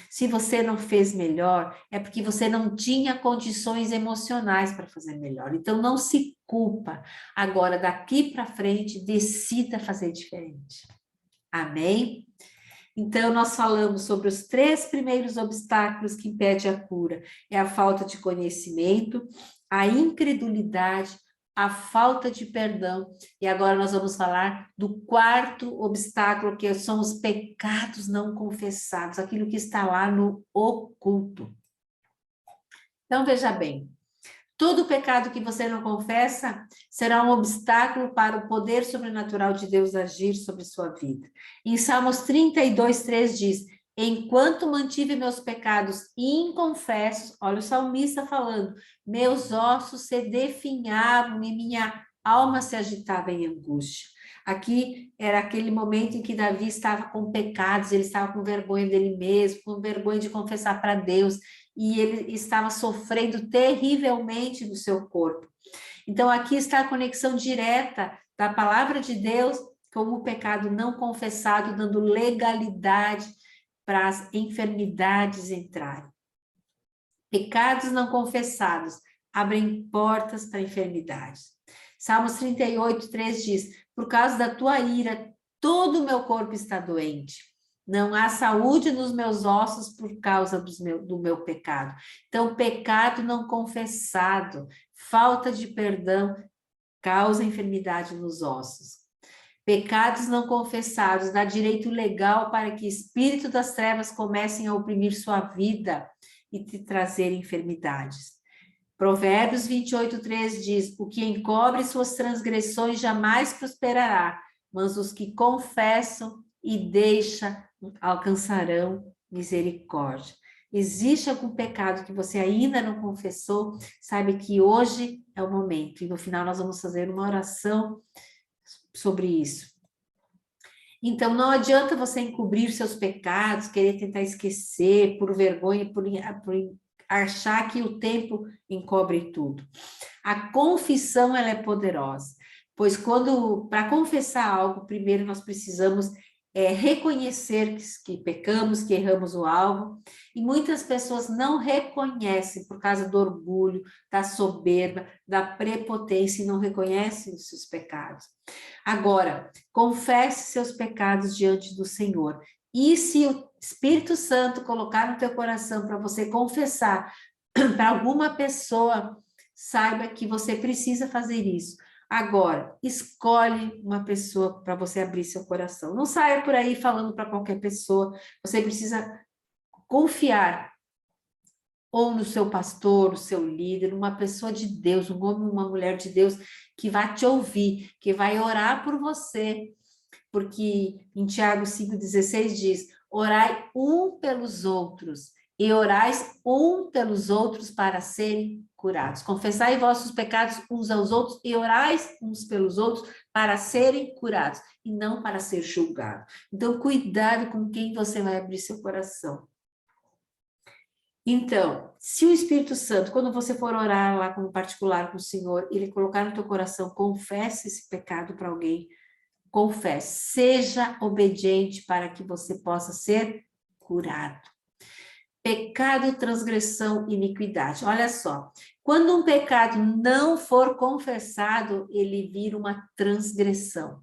Se você não fez melhor, é porque você não tinha condições emocionais para fazer melhor. Então, não se culpa. Agora, daqui para frente, decida fazer diferente. Amém? Então, nós falamos sobre os 3 primeiros obstáculos que impedem a cura. É a falta de conhecimento, a incredulidade, a falta de perdão. E agora nós vamos falar do 4º obstáculo, que são os pecados não confessados, aquilo que está lá no oculto. Então, veja bem, todo pecado que você não confessa será um obstáculo para o poder sobrenatural de Deus agir sobre sua vida. Em Salmos 32, 3 diz, enquanto mantive meus pecados inconfessos, olha o salmista falando, meus ossos se definhavam e minha alma se agitava em angústia. Aqui era aquele momento em que Davi estava com pecados, ele estava com vergonha dele mesmo, com vergonha de confessar para Deus, e ele estava sofrendo terrivelmente no seu corpo. Então, aqui está a conexão direta da palavra de Deus com o pecado não confessado, dando legalidade para as enfermidades entrarem. Pecados não confessados abrem portas para enfermidades. Salmos 38, 3 diz, por causa da tua ira, todo o meu corpo está doente. Não há saúde nos meus ossos por causa do meu pecado. Então, pecado não confessado, falta de perdão, causa enfermidade nos ossos. Pecados não confessados dá direito legal para que espírito das trevas comecem a oprimir sua vida e te trazer enfermidades. Provérbios 28, 3 diz, o que encobre suas transgressões jamais prosperará, mas os que confessam e deixam alcançarão misericórdia. Existe algum pecado que você ainda não confessou? Saiba que hoje é o momento. E no final nós vamos fazer uma oração sobre isso. Então, não adianta você encobrir seus pecados, querer tentar esquecer por vergonha, por achar que o tempo encobre tudo. A confissão, ela é poderosa, pois para confessar algo, primeiro nós precisamos reconhecer que pecamos, que erramos o alvo, e muitas pessoas não reconhecem por causa do orgulho, da soberba, da prepotência, e não reconhecem os seus pecados. Agora, confesse seus pecados diante do Senhor, e se o Espírito Santo colocar no teu coração para você confessar para alguma pessoa, saiba que você precisa fazer isso. Agora, escolhe uma pessoa para você abrir seu coração. Não saia por aí falando para qualquer pessoa. Você precisa confiar ou no seu pastor, no seu líder, uma pessoa de Deus, um homem, uma mulher de Deus que vai te ouvir, que vai orar por você. Porque em Tiago 5,16 diz: orai um pelos outros e orais um pelos outros para serem curados. Confessai vossos pecados uns aos outros e orais uns pelos outros para serem curados e não para ser julgado. Então, cuidado com quem você vai abrir seu coração. Então, se o Espírito Santo, quando você for orar lá como particular com o Senhor, ele colocar no teu coração, confesse esse pecado para alguém, confesse, seja obediente para que você possa ser curado. Pecado, transgressão, iniquidade. Olha só, quando um pecado não for confessado, ele vira uma transgressão.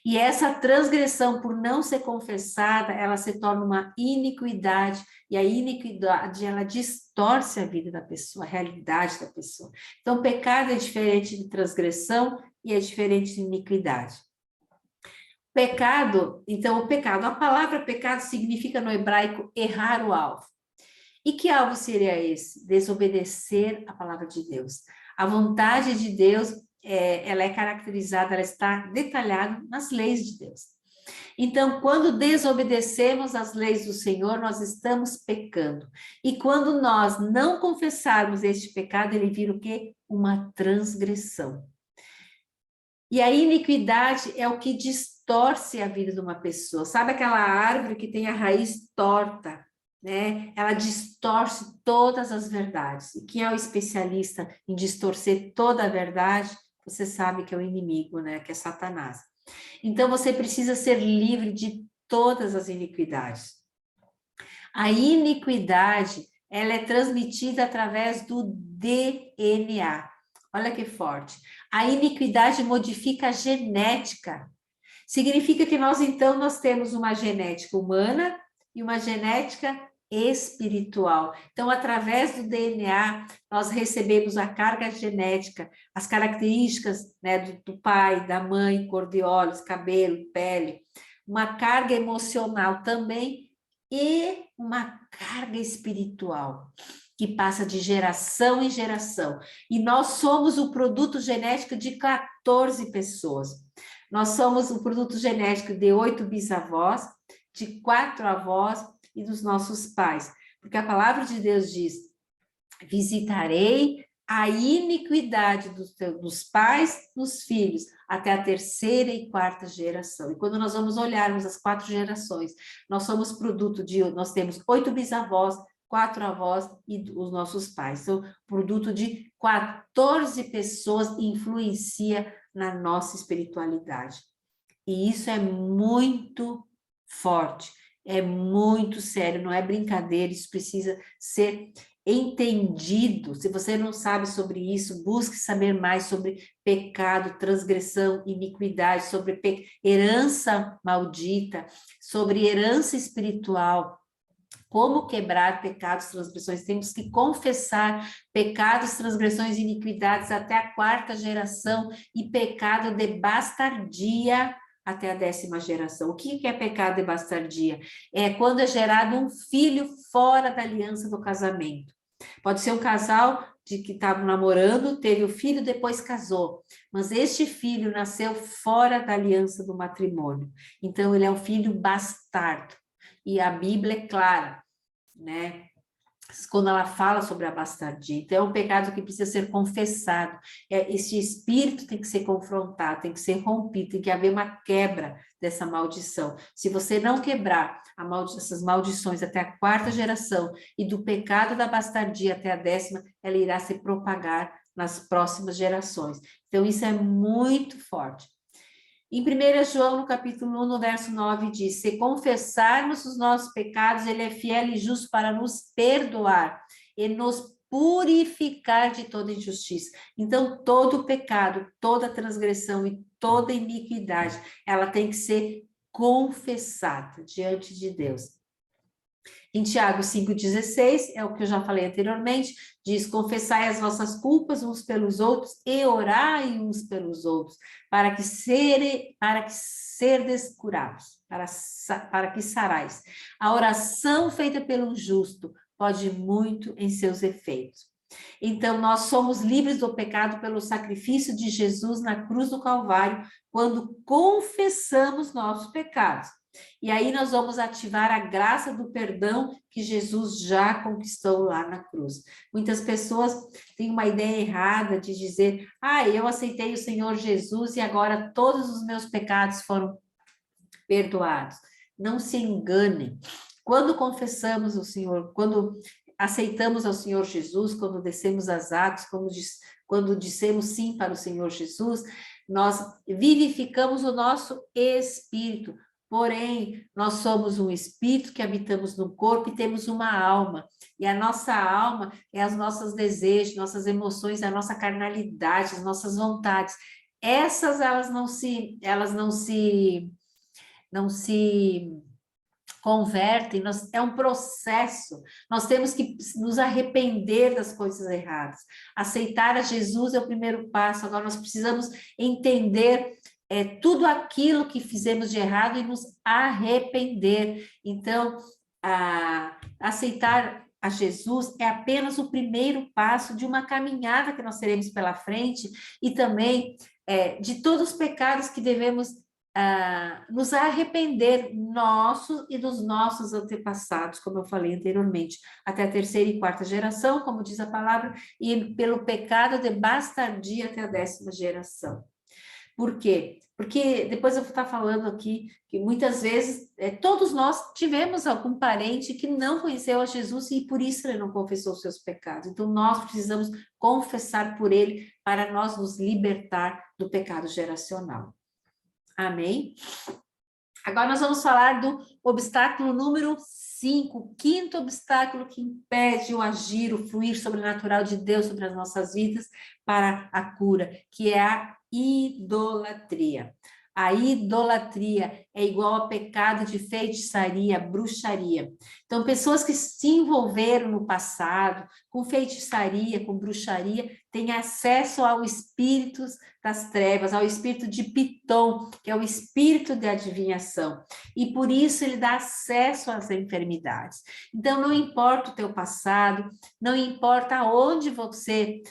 E essa transgressão, por não ser confessada, ela se torna uma iniquidade, e a iniquidade, ela distorce a vida da pessoa, a realidade da pessoa. Então, pecado é diferente de transgressão e é diferente de iniquidade. Pecado, então, o pecado, a palavra pecado significa no hebraico errar o alvo. E que alvo seria esse? Desobedecer a palavra de Deus. A vontade de Deus, ela é caracterizada, ela está detalhada nas leis de Deus. Então, quando desobedecemos as leis do Senhor, nós estamos pecando. E quando nós não confessarmos este pecado, ele vira o quê? Uma transgressão. E a iniquidade é o que distorce a vida de uma pessoa. Sabe aquela árvore que tem a raiz torta, né? Ela distorce todas as verdades. E quem é o especialista em distorcer toda a verdade, você sabe que é o inimigo, né? Que é Satanás. Então, você precisa ser livre de todas as iniquidades. A iniquidade, ela é transmitida através do DNA. Olha que forte. A iniquidade modifica a genética. Significa que nós temos uma genética humana e uma genética espiritual. Então, através do DNA, nós recebemos a carga genética, as características, né, do pai, da mãe, cor de olhos, cabelo, pele, uma carga emocional também e uma carga espiritual que passa de geração em geração. E nós somos o produto genético de 14 pessoas. Nós somos o produto genético de 8 bisavós, de 4 avós e dos nossos pais. Porque a palavra de Deus diz: visitarei a iniquidade dos pais nos filhos, até a 3ª e 4ª geração. E quando nós vamos olharmos as 4 gerações, nós somos produto nós temos 8 bisavós, 4 avós e os nossos pais. Então, produto de 14 pessoas influencia na nossa espiritualidade. E isso é muito forte, é muito sério, não é brincadeira, isso precisa ser entendido. Se você não sabe sobre isso, busque saber mais sobre pecado, transgressão, iniquidade, sobre herança maldita, sobre herança espiritual. Como quebrar pecados, transgressões? Temos que confessar pecados, transgressões e iniquidades até a 4ª geração e pecado de bastardia até a 10ª geração. O que é pecado de bastardia? É quando é gerado um filho fora da aliança do casamento. Pode ser um casal que estava namorando, teve o filho, depois casou. Mas este filho nasceu fora da aliança do matrimônio. Então, ele é um filho bastardo. E a Bíblia é clara, né? Quando ela fala sobre a bastardia. Então, é um pecado que precisa ser confessado. Esse espírito tem que ser confrontado, tem que ser rompido, tem que haver uma quebra dessa maldição. Se você não quebrar essas maldições até a 4ª geração e do pecado da bastardia até a 10ª, ela irá se propagar nas próximas gerações. Então, isso é muito forte. Em 1 João, no capítulo 1, no verso 9, diz: se confessarmos os nossos pecados, ele é fiel e justo para nos perdoar e nos purificar de toda injustiça. Então, todo pecado, toda transgressão e toda iniquidade, ela tem que ser confessada diante de Deus. Em Tiago 5,16, é o que eu já falei anteriormente, diz: confessai as vossas culpas uns pelos outros e orai uns pelos outros, para que serdes curados, para que sarais. A oração feita pelo justo pode muito em seus efeitos. Então, nós somos livres do pecado pelo sacrifício de Jesus na cruz do Calvário, quando confessamos nossos pecados. E aí nós vamos ativar a graça do perdão que Jesus já conquistou lá na cruz. Muitas pessoas têm uma ideia errada de dizer: eu aceitei o Senhor Jesus e agora todos os meus pecados foram perdoados. Não se enganem. Quando confessamos o Senhor, quando aceitamos ao Senhor Jesus, quando descemos as águas, quando dissemos sim para o Senhor Jesus, nós vivificamos o nosso espírito. Porém, nós somos um espírito que habitamos no corpo e temos uma alma. E a nossa alma é os nossos desejos, nossas emoções, a nossa carnalidade, as nossas vontades. Essas, elas não se convertem, é um processo. Nós temos que nos arrepender das coisas erradas. Aceitar a Jesus é o primeiro passo. Agora nós precisamos entender tudo aquilo que fizemos de errado e nos arrepender. Então, aceitar a Jesus é apenas o primeiro passo de uma caminhada que nós teremos pela frente e também de todos os pecados que devemos nos arrepender, nossos e dos nossos antepassados, como eu falei anteriormente, até a terceira e quarta geração, como diz a palavra, e pelo pecado de bastardia até a 10ª geração. Por quê? Porque depois eu vou estar falando aqui que muitas vezes todos nós tivemos algum parente que não conheceu a Jesus e por isso ele não confessou os seus pecados. Então nós precisamos confessar por ele para nós nos libertar do pecado geracional. Amém? Agora nós vamos falar do obstáculo número 5, o quinto obstáculo que impede o agir, o fluir sobrenatural de Deus sobre as nossas vidas para a cura, que é a idolatria. A idolatria é igual a pecado de feitiçaria, bruxaria. Então, pessoas que se envolveram no passado com feitiçaria, com bruxaria, têm acesso ao espírito das trevas, ao espírito de Pitom, que é o espírito de adivinhação. E por isso ele dá acesso às enfermidades. Então, não importa o teu passado, não importa onde você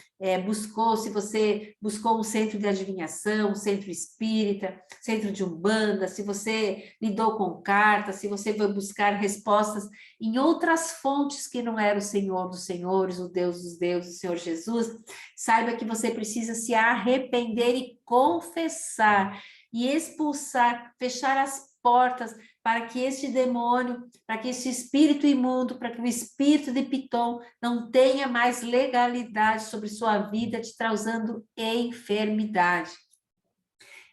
buscou, se você buscou um centro de adivinhação, um centro espírita, centro de umbanda, se você lidou com cartas, se você foi buscar respostas em outras fontes que não era o Senhor dos Senhores, o Deus dos deuses, o Senhor Jesus, saiba que você precisa se arrepender e confessar e expulsar, fechar as portas para que este demônio, para que este espírito imundo, para que o espírito de Pitom não tenha mais legalidade sobre sua vida, te trazendo enfermidade.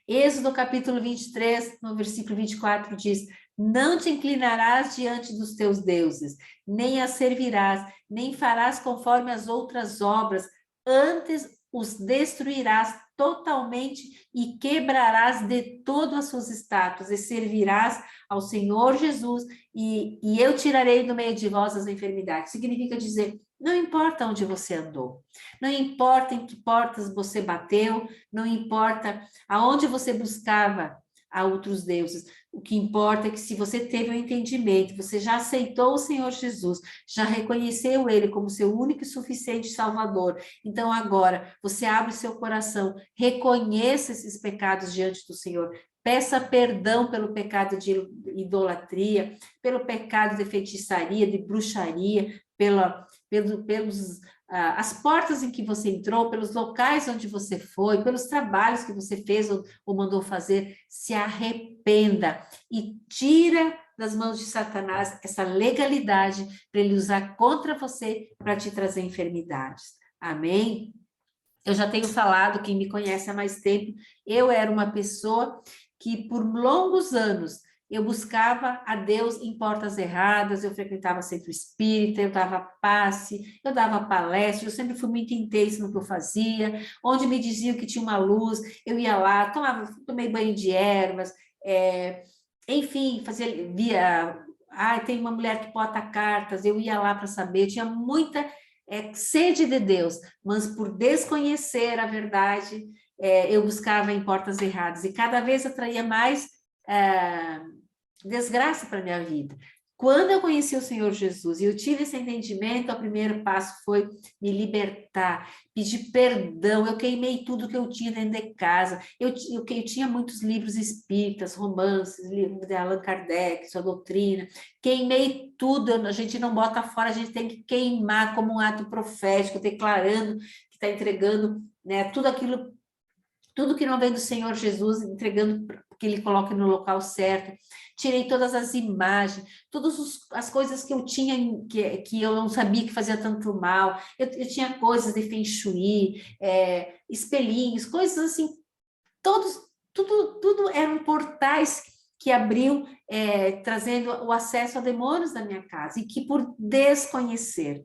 Êxodo capítulo 23, no versículo 24, diz: não te inclinarás diante dos teus deuses, nem as servirás, nem farás conforme as outras obras, antes os destruirás totalmente e quebrarás de todas as suas estátuas e servirás ao Senhor Jesus e eu tirarei do meio de vós as enfermidades. Significa dizer, não importa onde você andou, não importa em que portas você bateu, não importa aonde você buscava a outros deuses. O que importa é que se você teve um entendimento, você já aceitou o Senhor Jesus, já reconheceu Ele como seu único e suficiente Salvador, então agora você abre seu coração, reconheça esses pecados diante do Senhor, peça perdão pelo pecado de idolatria, pelo pecado de feitiçaria, de bruxaria, pelos as portas em que você entrou, pelos locais onde você foi, pelos trabalhos que você fez ou mandou fazer, se arrependa e tira das mãos de Satanás essa legalidade para ele usar contra você para te trazer enfermidades. Amém? Eu já tenho falado, quem me conhece há mais tempo, eu era uma pessoa que por longos anos eu buscava a Deus em portas erradas, eu frequentava centro espírita, eu dava passe, eu dava palestra, eu sempre fui muito intensa no que eu fazia, onde me diziam que tinha uma luz, eu ia lá, tomei banho de ervas, enfim, tem uma mulher que bota cartas, eu ia lá para saber, eu tinha muita sede de Deus, mas por desconhecer a verdade, eu buscava em portas erradas, e cada vez atraía mais desgraça para a minha vida. Quando eu conheci o Senhor Jesus e eu tive esse entendimento, o primeiro passo foi me libertar, pedir perdão. Eu queimei tudo que eu tinha dentro de casa. Eu tinha muitos livros espíritas, romances, livros de Allan Kardec, sua doutrina. Queimei tudo. A gente não bota fora, a gente tem que queimar como um ato profético, declarando que está entregando, né, tudo aquilo, tudo que não vem do Senhor Jesus, entregando que Ele coloque no local certo. Tirei todas as imagens, todas as coisas que eu tinha, que eu não sabia que fazia tanto mal. Eu tinha coisas de feng shui, espelhinhos, coisas assim, tudo eram portais que abriam, trazendo o acesso a demônios da minha casa, e que por desconhecer,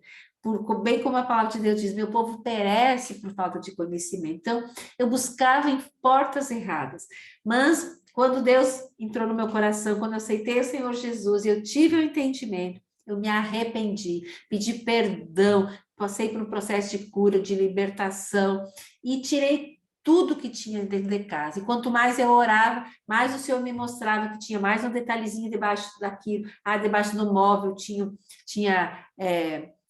bem como a palavra de Deus diz, meu povo perece por falta de conhecimento. Então, eu buscava em portas erradas, mas quando Deus entrou no meu coração, quando eu aceitei o Senhor Jesus e eu tive o entendimento, eu me arrependi, pedi perdão, passei por um processo de cura, de libertação, e tirei tudo que tinha dentro de casa. E quanto mais eu orava, mais o Senhor me mostrava que tinha mais um detalhezinho debaixo daquilo. Debaixo do móvel tinha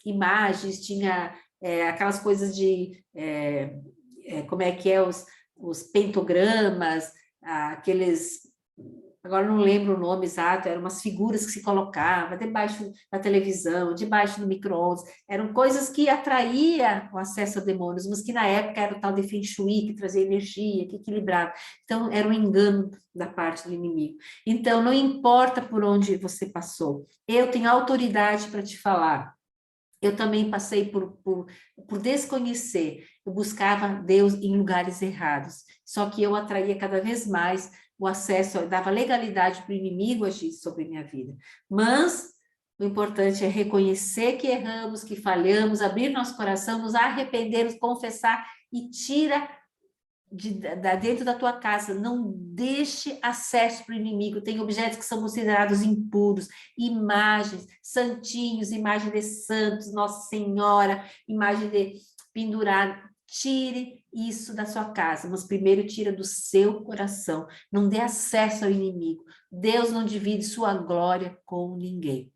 imagens, tinha aquelas coisas de... como é que é? Os pentogramas, aqueles... Agora não lembro o nome exato, eram umas figuras que se colocava debaixo da televisão, debaixo do micro-ondas, eram coisas que atraíam o acesso a demônios, mas que na época era o tal de Feng Shui, que trazia energia, que equilibrava. Então, era um engano da parte do inimigo. Então, não importa por onde você passou, eu tenho autoridade para te falar. Eu também passei por desconhecer, eu buscava Deus em lugares errados, só que eu atraía cada vez mais o acesso, eu dava legalidade para o inimigo agir sobre minha vida. Mas o importante é reconhecer que erramos, que falhamos, abrir nosso coração, nos arrependermos, confessar e tira dentro da tua casa, não deixe acesso para o inimigo. Tem objetos que são considerados impuros, imagens, santinhos, imagem de santos, Nossa Senhora, imagem de pendurado. Tire isso da sua casa, mas primeiro tira do seu coração. Não dê acesso ao inimigo. Deus não divide sua glória com ninguém.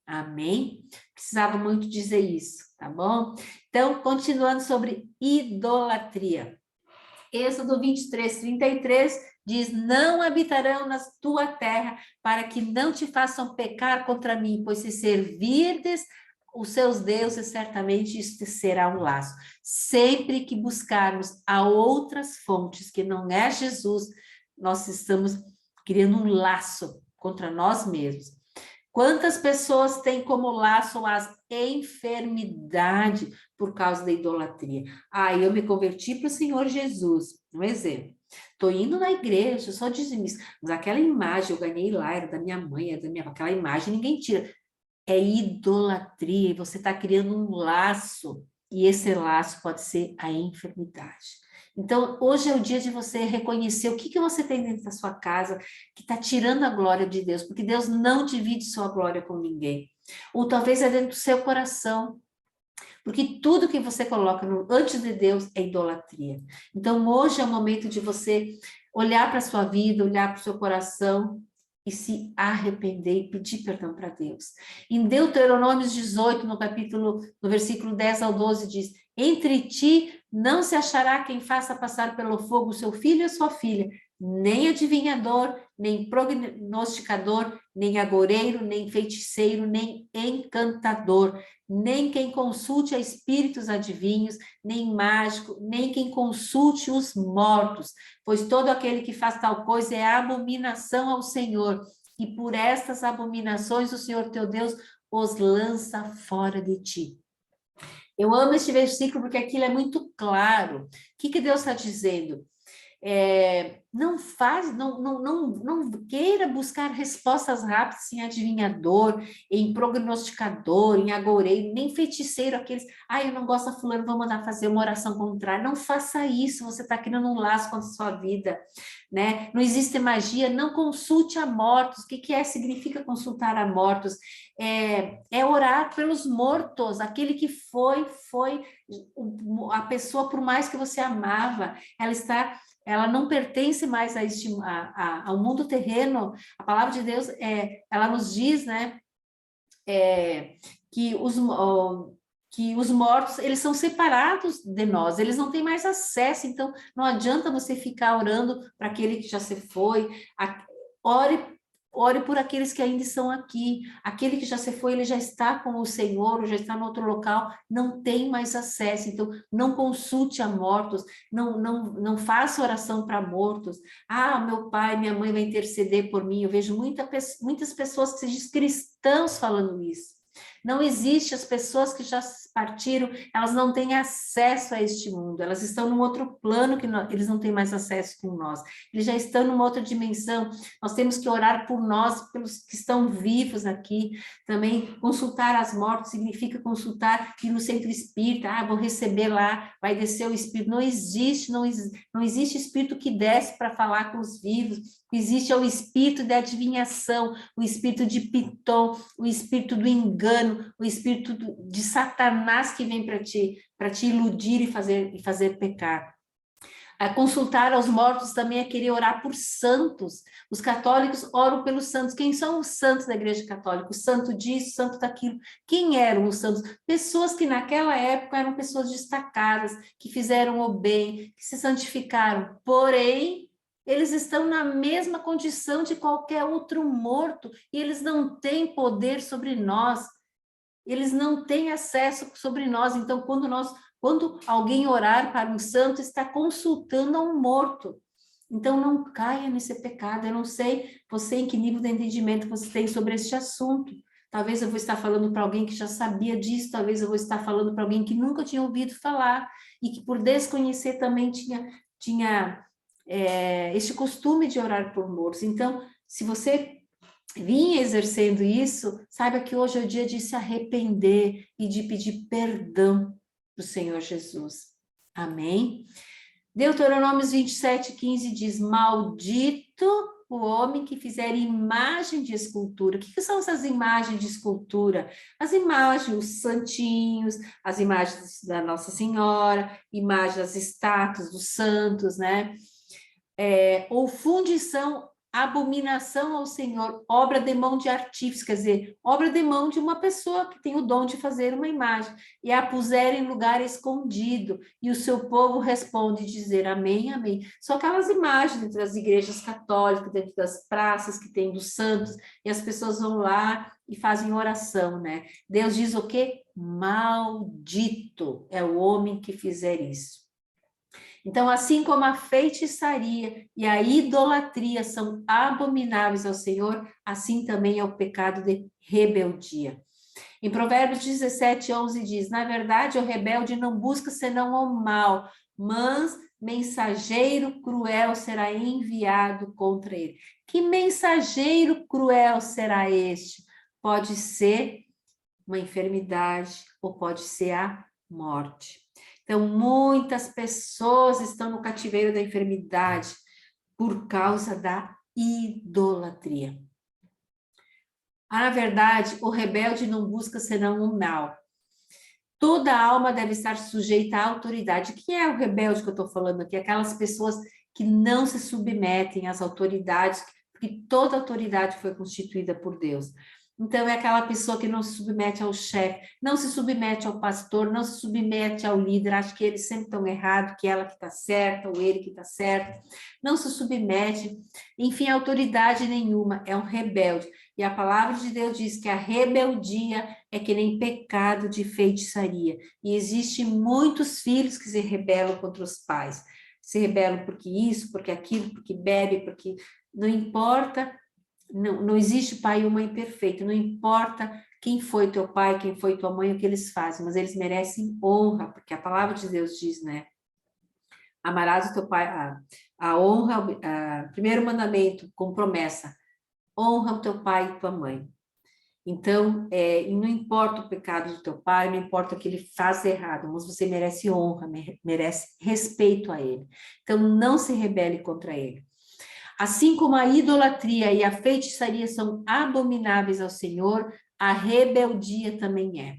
Amém? Precisava muito dizer isso, tá bom? Então, continuando sobre idolatria. Êxodo 23, 33 diz: não habitarão na tua terra, para que não te façam pecar contra mim, pois se servirdes os seus deuses, certamente isso te será um laço. Sempre que buscarmos a outras fontes, que não é Jesus, nós estamos criando um laço contra nós mesmos. Quantas pessoas têm como laço as enfermidades por causa da idolatria? Eu me converti para o Senhor Jesus, um exemplo. Estou indo na igreja, sou dizimista, mas aquela imagem eu ganhei lá, era da minha mãe, era da minha... aquela imagem ninguém tira. É idolatria, e você está criando um laço, e esse laço pode ser a enfermidade. Então, hoje é o dia de você reconhecer o que você tem dentro da sua casa que está tirando a glória de Deus, porque Deus não divide sua glória com ninguém. Ou talvez é dentro do seu coração, porque tudo que você coloca antes de Deus é idolatria. Então, hoje é o momento de você olhar para a sua vida, olhar para o seu coração e se arrepender e pedir perdão para Deus. Em Deuteronômio 18, no versículo 10 ao 12, diz: entre ti não se achará quem faça passar pelo fogo seu filho e sua filha, nem adivinhador, nem prognosticador, nem agoreiro, nem feiticeiro, nem encantador, nem quem consulte a espíritos adivinhos, nem mágico, nem quem consulte os mortos, pois todo aquele que faz tal coisa é abominação ao Senhor, e por estas abominações o Senhor teu Deus os lança fora de ti. Eu amo este versículo porque aquilo é muito claro. O que Deus está dizendo? Não queira buscar respostas rápidas em adivinhador, em prognosticador, em agoureiro, nem feiticeiro, aqueles, eu não gosto da fulano, vou mandar fazer uma oração contrária. Não faça isso, você está criando um laço com a sua vida, né? Não existe magia, não consulte a mortos. O que significa consultar a mortos? É orar pelos mortos, aquele que foi a pessoa, por mais que você amava, ela não pertence mais ao mundo terreno. A palavra de Deus, ela nos diz, né, que os mortos, eles são separados de nós, eles não têm mais acesso, então não adianta você ficar orando para aquele que já se foi. Ore por aqueles que ainda estão aqui. Aquele que já se foi, ele já está com o Senhor, ou já está em outro local, não tem mais acesso. Então, não consulte a mortos, não faça oração para mortos. Meu pai, minha mãe vai interceder por mim. Eu vejo muitas pessoas que se dizem cristãos falando isso. Não existe, as pessoas que já partiram, elas não têm acesso a este mundo, elas estão num outro plano que eles não têm mais acesso com nós, eles já estão numa outra dimensão. Nós temos que orar por nós, pelos que estão vivos aqui, também consultar as mortes significa consultar, ir no centro espírita, vou receber lá, vai descer o espírito. Não existe espírito que desce para falar com os vivos. Existe o espírito de adivinhação, o espírito de Piton, o espírito do engano, o espírito de Satanás que vem para te iludir e fazer pecar. Consultar aos mortos também é querer orar por santos. Os católicos oram pelos santos. Quem são os santos da Igreja Católica? O santo disso, o santo daquilo. Quem eram os santos? Pessoas que naquela época eram pessoas destacadas, que fizeram o bem, que se santificaram. Porém, eles estão na mesma condição de qualquer outro morto e eles não têm poder sobre nós. Eles não têm acesso sobre nós. Então, quando alguém orar para um santo, está consultando a um morto. Então, não caia nesse pecado. Eu não sei você em que nível de entendimento você tem sobre este assunto. Talvez eu vou estar falando para alguém que já sabia disso, talvez eu vou estar falando para alguém que nunca tinha ouvido falar e que por desconhecer também tinha este costume de orar por mortos. Então, se você vinha exercendo isso, saiba que hoje é o dia de se arrepender e de pedir perdão do Senhor Jesus. Amém? Deuteronômios 27:15 diz: maldito o homem que fizer imagem de escultura. O que são essas imagens de escultura? As imagens, os santinhos, as imagens da Nossa Senhora, imagens das estátuas dos santos, né? Ou fundição, abominação ao Senhor, obra de mão de artífice, quer dizer, obra de mão de uma pessoa que tem o dom de fazer uma imagem, e a puser em lugar escondido, e o seu povo responde dizer amém, amém. São aquelas imagens dentro das igrejas católicas, dentro das praças que tem dos santos, e as pessoas vão lá e fazem oração, né? Deus diz o quê? Maldito é o homem que fizer isso. Então, assim como a feitiçaria e a idolatria são abomináveis ao Senhor, assim também é o pecado de rebeldia. Em Provérbios 17:11 diz: na verdade, o rebelde não busca senão o mal, mas mensageiro cruel será enviado contra ele. Que mensageiro cruel será este? Pode ser uma enfermidade ou pode ser a morte. Então, muitas pessoas estão no cativeiro da enfermidade por causa da idolatria. Na verdade, o rebelde não busca senão o mal. Toda alma deve estar sujeita à autoridade. Quem é o rebelde que eu estou falando aqui? Aquelas pessoas que não se submetem às autoridades, porque toda autoridade foi constituída por Deus. Então, é aquela pessoa que não se submete ao chefe, não se submete ao pastor, não se submete ao líder, acha que eles sempre estão errados, que ela que está certa, ou ele que está certo, não se submete, enfim, autoridade nenhuma, é um rebelde. E a palavra de Deus diz que a rebeldia é que nem pecado de feitiçaria. E existem muitos filhos que se rebelam contra os pais. Se rebelam porque isso, porque aquilo, porque bebe, porque... Não importa... Não existe pai ou mãe perfeito, não importa quem foi teu pai, quem foi tua mãe, o que eles fazem, mas eles merecem honra, porque a palavra de Deus diz, né? Amarás o teu pai, a honra, primeiro mandamento com promessa, honra o teu pai e tua mãe. Então, e não importa o pecado do teu pai, não importa o que ele faz errado, mas você merece honra, merece respeito a ele. Então, não se rebele contra ele. Assim como a idolatria e a feitiçaria são abomináveis ao Senhor, a rebeldia também é.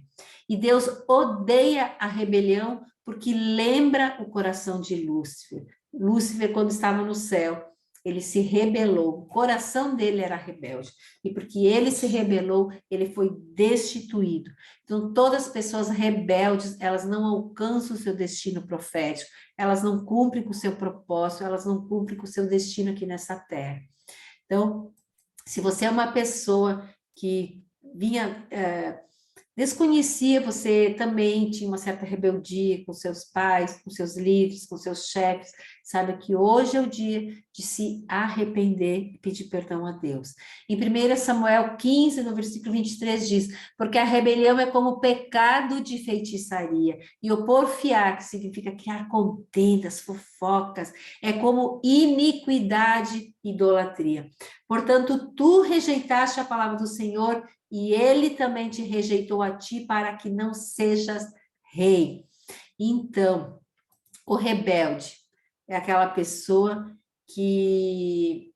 E Deus odeia a rebelião porque lembra o coração de Lúcifer. Lúcifer, quando estava no céu, ele se rebelou, o coração dele era rebelde. E porque ele se rebelou, ele foi destituído. Então, todas as pessoas rebeldes, elas não alcançam o seu destino profético, elas não cumprem com o seu propósito, elas não cumprem com o seu destino aqui nessa terra. Então, se você é uma pessoa que vinha... desconhecia, você também tinha uma certa rebeldia com seus pais, com seus líderes, com seus chefes, saiba que hoje é o dia de se arrepender e pedir perdão a Deus. Em 1 Samuel 15, no versículo 23, diz, porque a rebelião é como o pecado de feitiçaria, e o porfiar, que significa criar contendas, fofocas, é como iniquidade, idolatria. Portanto, tu rejeitaste a palavra do Senhor, e ele também te rejeitou a ti para que não sejas rei. Então, o rebelde é aquela pessoa que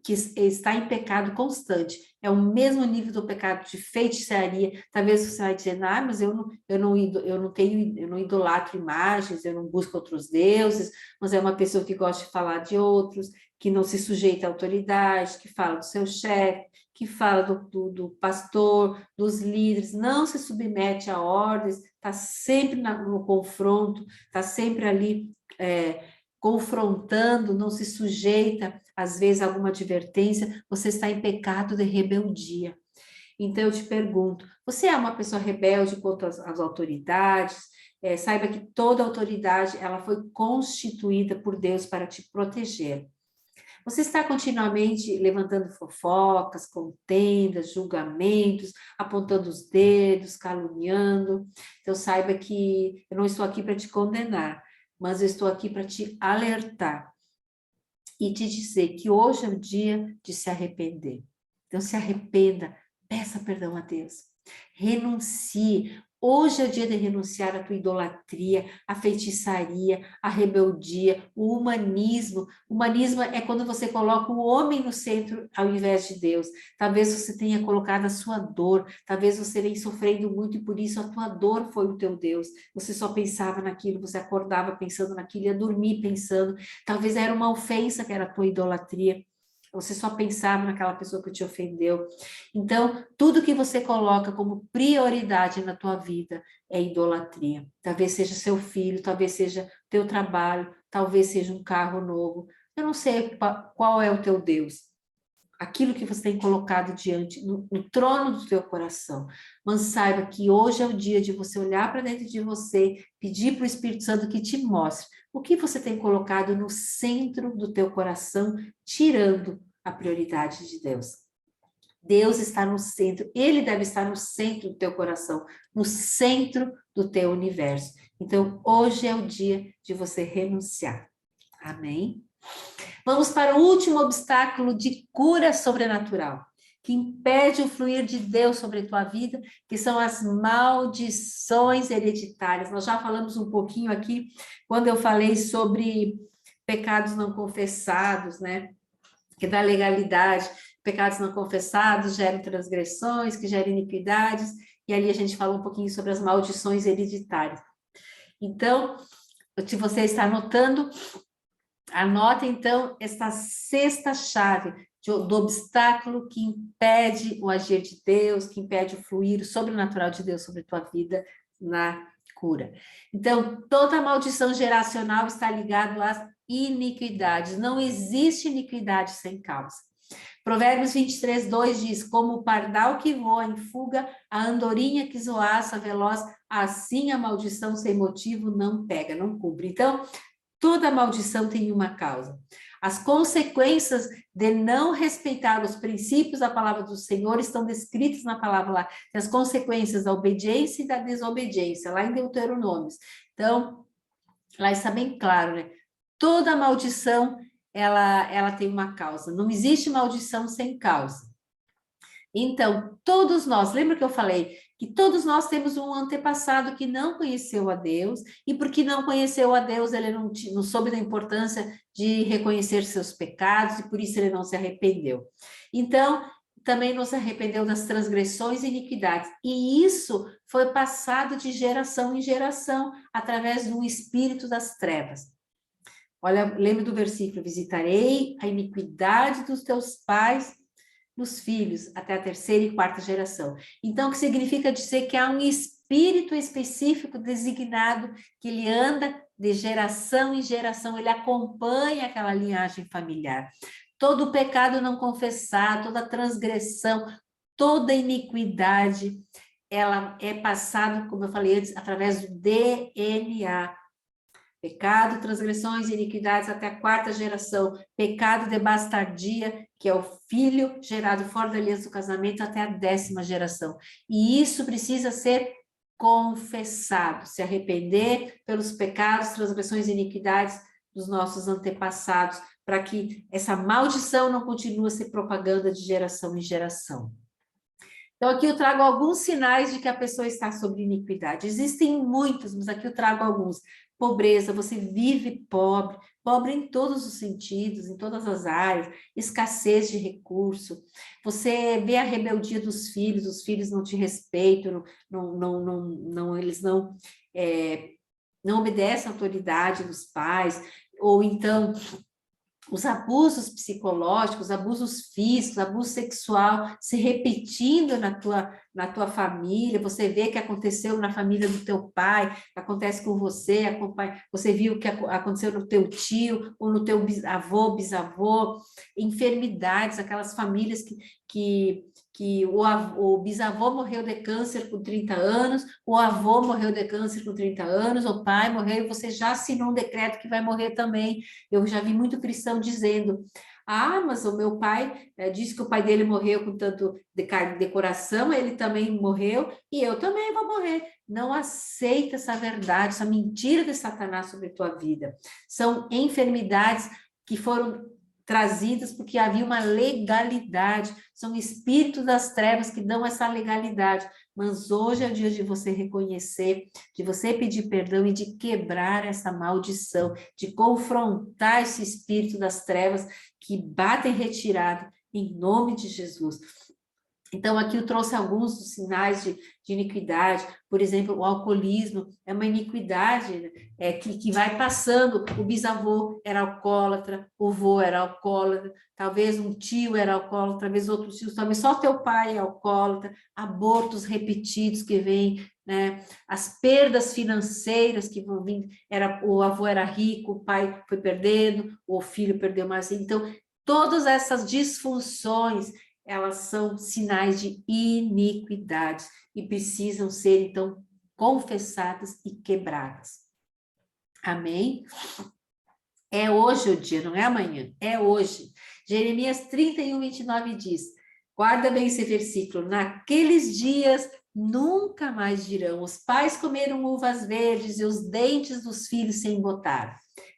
está em pecado constante. É o mesmo nível do pecado de feitiçaria. Talvez você vai dizer, mas eu não idolatro imagens, eu não busco outros deuses, mas é uma pessoa que gosta de falar de outros, que não se sujeita à autoridade, que fala do seu chefe, que fala do pastor, dos líderes, não se submete a ordens, está sempre no confronto, está sempre ali confrontando, não se sujeita, às vezes, a alguma advertência, você está em pecado de rebeldia. Então, eu te pergunto, você é uma pessoa rebelde contra as autoridades? Saiba que toda autoridade, ela foi constituída por Deus para te proteger. Você está continuamente levantando fofocas, contendas, julgamentos, apontando os dedos, caluniando. Então, saiba que eu não estou aqui para te condenar, mas eu estou aqui para te alertar e te dizer que hoje é o dia de se arrepender. Então, se arrependa, peça perdão a Deus, renuncie. Hoje é o dia de renunciar à tua idolatria, à feitiçaria, à rebeldia, o humanismo. O humanismo é quando você coloca o homem no centro ao invés de Deus. Talvez você tenha colocado a sua dor, talvez você venha sofrendo muito e por isso a tua dor foi o teu Deus. Você só pensava naquilo, você acordava pensando naquilo, ia dormir pensando. Talvez era uma ofensa que era a tua idolatria. Você só pensava naquela pessoa que te ofendeu. Então, tudo que você coloca como prioridade na tua vida é idolatria. Talvez seja seu filho, talvez seja teu trabalho, talvez seja um carro novo. Eu não sei qual é o teu Deus. Aquilo que você tem colocado diante, no trono do teu coração. Mas saiba que hoje é o dia de você olhar para dentro de você, pedir para o Espírito Santo que te mostre o que você tem colocado no centro do teu coração, tirando a prioridade de Deus. Deus está no centro, Ele deve estar no centro do teu coração, no centro do teu universo. Então, hoje é o dia de você renunciar. Amém? Vamos para o último obstáculo de cura sobrenatural, que impede o fluir de Deus sobre a tua vida, que são as maldições hereditárias. Nós já falamos um pouquinho aqui, quando eu falei sobre pecados não confessados, né? Que da legalidade, pecados não confessados geram transgressões, que geram iniquidades, e ali a gente falou um pouquinho sobre as maldições hereditárias. Então, se você está anotando, anota então esta sexta chave do obstáculo que impede o agir de Deus, que impede o fluir o sobrenatural de Deus sobre a tua vida na cura. Então, toda maldição geracional está ligada às iniquidades. Não existe iniquidade sem causa. Provérbios 23, 2 diz, como o pardal que voa em fuga, a andorinha que zoaça veloz, assim a maldição sem motivo não pega, não cumpre. Então, toda maldição tem uma causa. As consequências de não respeitar os princípios da palavra do Senhor estão descritas na palavra lá. Tem as consequências da obediência e da desobediência, lá em Deuteronômio. Então, lá está bem claro, né? Toda maldição, ela tem uma causa. Não existe maldição sem causa. Então, todos nós, lembra que eu falei que todos nós temos um antepassado que não conheceu a Deus, e porque não conheceu a Deus, ele não soube da importância de reconhecer seus pecados, e por isso ele não se arrependeu. Então, também não se arrependeu das transgressões e iniquidades, e isso foi passado de geração em geração, através de um espírito das trevas. Olha, lembra do versículo: visitarei a iniquidade dos teus pais nos filhos, até a terceira e quarta geração. Então, o que significa dizer que há um espírito específico designado, que ele anda de geração em geração, ele acompanha aquela linhagem familiar. Todo pecado não confessado, toda transgressão, toda iniquidade, ela é passada, como eu falei antes, através do DNA. Pecado, transgressões e iniquidades até a quarta geração. Pecado de bastardia, que é o filho gerado fora da aliança do casamento, até a 10ª geração. E isso precisa ser confessado, se arrepender pelos pecados, transgressões e iniquidades dos nossos antepassados, para que essa maldição não continue a ser propaganda de geração em geração. Então, aqui eu trago alguns sinais de que a pessoa está sob iniquidade. Existem muitos, mas aqui eu trago alguns. Pobreza, você vive pobre, pobre em todos os sentidos, em todas as áreas, escassez de recurso, você vê a rebeldia dos filhos, os filhos não te respeitam, eles não obedecem à autoridade dos pais, ou então os abusos psicológicos, abusos físicos, abuso sexual se repetindo na tua família, você vê que aconteceu na família do teu pai, acontece com você, você viu que aconteceu no teu tio, ou no teu avô, bisavô, enfermidades, aquelas famílias que o bisavô morreu de câncer com 30 anos, o avô morreu de câncer com 30 anos, o pai morreu, e você já assinou um decreto que vai morrer também. Eu já vi muito cristão dizendo: ah, mas o meu pai disse que o pai dele morreu com tanto de coração, ele também morreu, e eu também vou morrer. Não aceita essa verdade, essa mentira de Satanás sobre a tua vida. São enfermidades que foram trazidas porque havia uma legalidade, são espíritos das trevas que dão essa legalidade, mas hoje é o dia de você reconhecer, de você pedir perdão e de quebrar essa maldição, de confrontar esse espírito das trevas que bate em retirada, em nome de Jesus. Então, aqui eu trouxe alguns dos sinais de iniquidade, por exemplo, o alcoolismo é uma iniquidade que vai passando. O bisavô era alcoólatra, o avô era alcoólatra, talvez um tio era alcoólatra, talvez outros tios, talvez só teu pai é alcoólatra, abortos repetidos que vêm, né? As perdas financeiras que vão vir, o avô era rico, o pai foi perdendo, o filho perdeu mais. Então, todas essas disfunções, elas são sinais de iniquidade e precisam ser, então, confessadas e quebradas. Amém? É hoje o dia, não é amanhã, é hoje. Jeremias 31, 29 diz, guarda bem esse versículo, naqueles dias nunca mais dirão, os pais comeram uvas verdes e os dentes dos filhos se embotaram.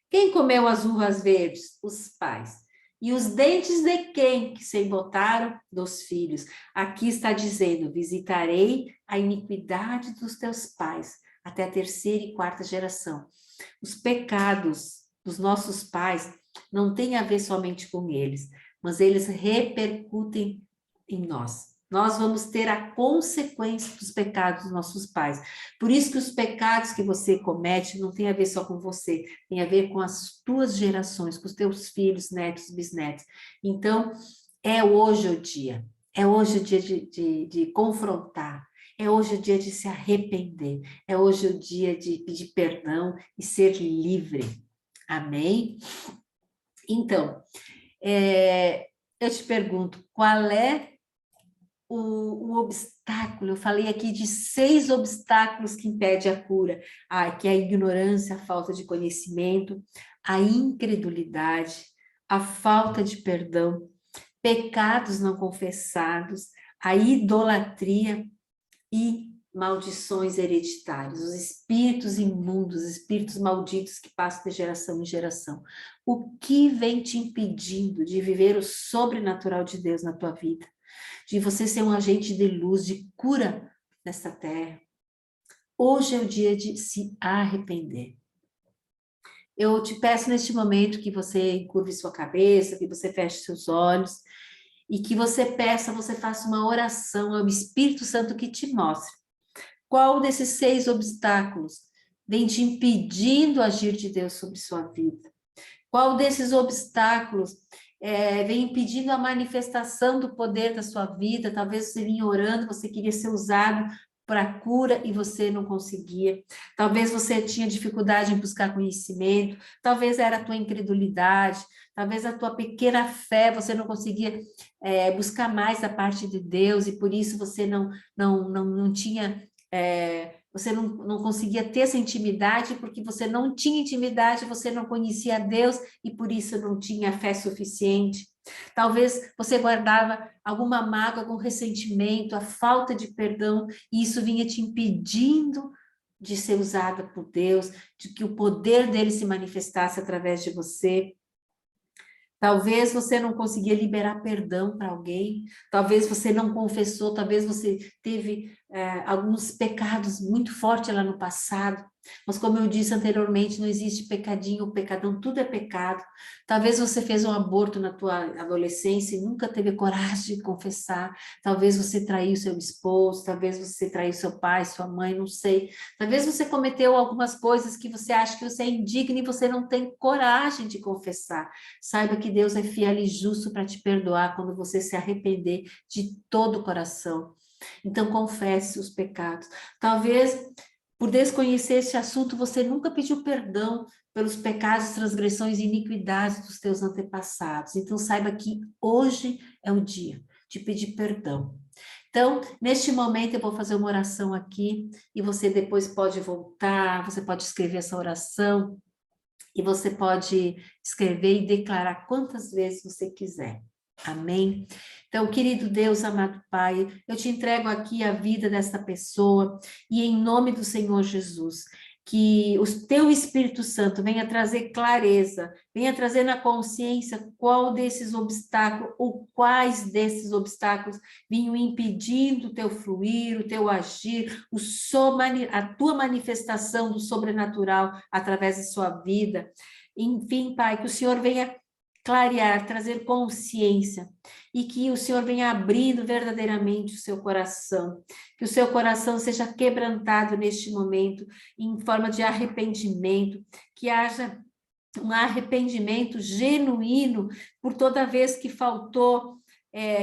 Quem comeu as uvas verdes? Os pais. E os dentes de quem que se embotaram? Dos filhos. Aqui está dizendo, visitarei a iniquidade dos teus pais, até a terceira e quarta geração. Os pecados dos nossos pais não têm a ver somente com eles, mas eles repercutem em nós. Nós vamos ter a consequência dos pecados dos nossos pais. Por isso que os pecados que você comete não tem a ver só com você, tem a ver com as tuas gerações, com os teus filhos, netos, bisnetos. Então, é hoje o dia. É hoje o dia de confrontar. É hoje o dia de se arrepender. É hoje o dia de pedir perdão e ser livre. Amém? Então, eu te pergunto, qual é o obstáculo? Eu falei aqui de 6 obstáculos que impedem a cura, que é a ignorância, a falta de conhecimento, a incredulidade, a falta de perdão, pecados não confessados, a idolatria e maldições hereditárias, os espíritos imundos, os espíritos malditos que passam de geração em geração. O que vem te impedindo de viver o sobrenatural de Deus na tua vida? De você ser um agente de luz, de cura nessa terra? Hoje é o dia de se arrepender. Eu te peço neste momento que você encurve sua cabeça, que você feche seus olhos e que você faça uma oração ao Espírito Santo que te mostre qual desses 6 obstáculos vem te impedindo agir de Deus sobre sua vida. Qual desses obstáculos vem impedindo a manifestação do poder da sua vida? Talvez você vinha orando, você queria ser usado para cura e você não conseguia. Talvez você tinha dificuldade em buscar conhecimento, talvez era a tua incredulidade, talvez a tua pequena fé, você não conseguia buscar mais da parte de Deus e por isso você não tinha... você não conseguia ter essa intimidade, porque você não tinha intimidade, você não conhecia Deus e por isso não tinha fé suficiente. Talvez você guardava alguma mágoa, algum ressentimento, a falta de perdão, e isso vinha te impedindo de ser usada por Deus, de que o poder dele se manifestasse através de você. Talvez você não conseguia liberar perdão para alguém, talvez você não confessou, talvez você teve alguns pecados muito fortes lá no passado, mas como eu disse anteriormente, não existe pecadinho ou pecadão, tudo é pecado. Talvez você fez um aborto na tua adolescência e nunca teve coragem de confessar, talvez você traiu seu esposo, talvez você traiu seu pai, sua mãe, não sei. Talvez você cometeu algumas coisas que você acha que você é indigno e você não tem coragem de confessar. Saiba que Deus é fiel e justo para te perdoar quando você se arrepender de todo o coração. Então, confesse os pecados. Talvez, por desconhecer esse assunto, você nunca pediu perdão pelos pecados, transgressões e iniquidades dos teus antepassados. Então, saiba que hoje é o dia de pedir perdão. Então, neste momento, eu vou fazer uma oração aqui e você depois pode voltar, você pode escrever essa oração e você pode escrever e declarar quantas vezes você quiser. Amém? Então, querido Deus, amado Pai, eu te entrego aqui a vida desta pessoa e em nome do Senhor Jesus, que o teu Espírito Santo venha trazer clareza, venha trazer na consciência qual desses obstáculos, ou quais desses obstáculos vinham impedindo o teu fluir, o teu agir, a tua manifestação do sobrenatural através da sua vida. Enfim, Pai, que o Senhor venha clarear, trazer consciência e que o Senhor venha abrindo verdadeiramente o seu coração, que o seu coração seja quebrantado neste momento em forma de arrependimento, que haja um arrependimento genuíno por toda vez que faltou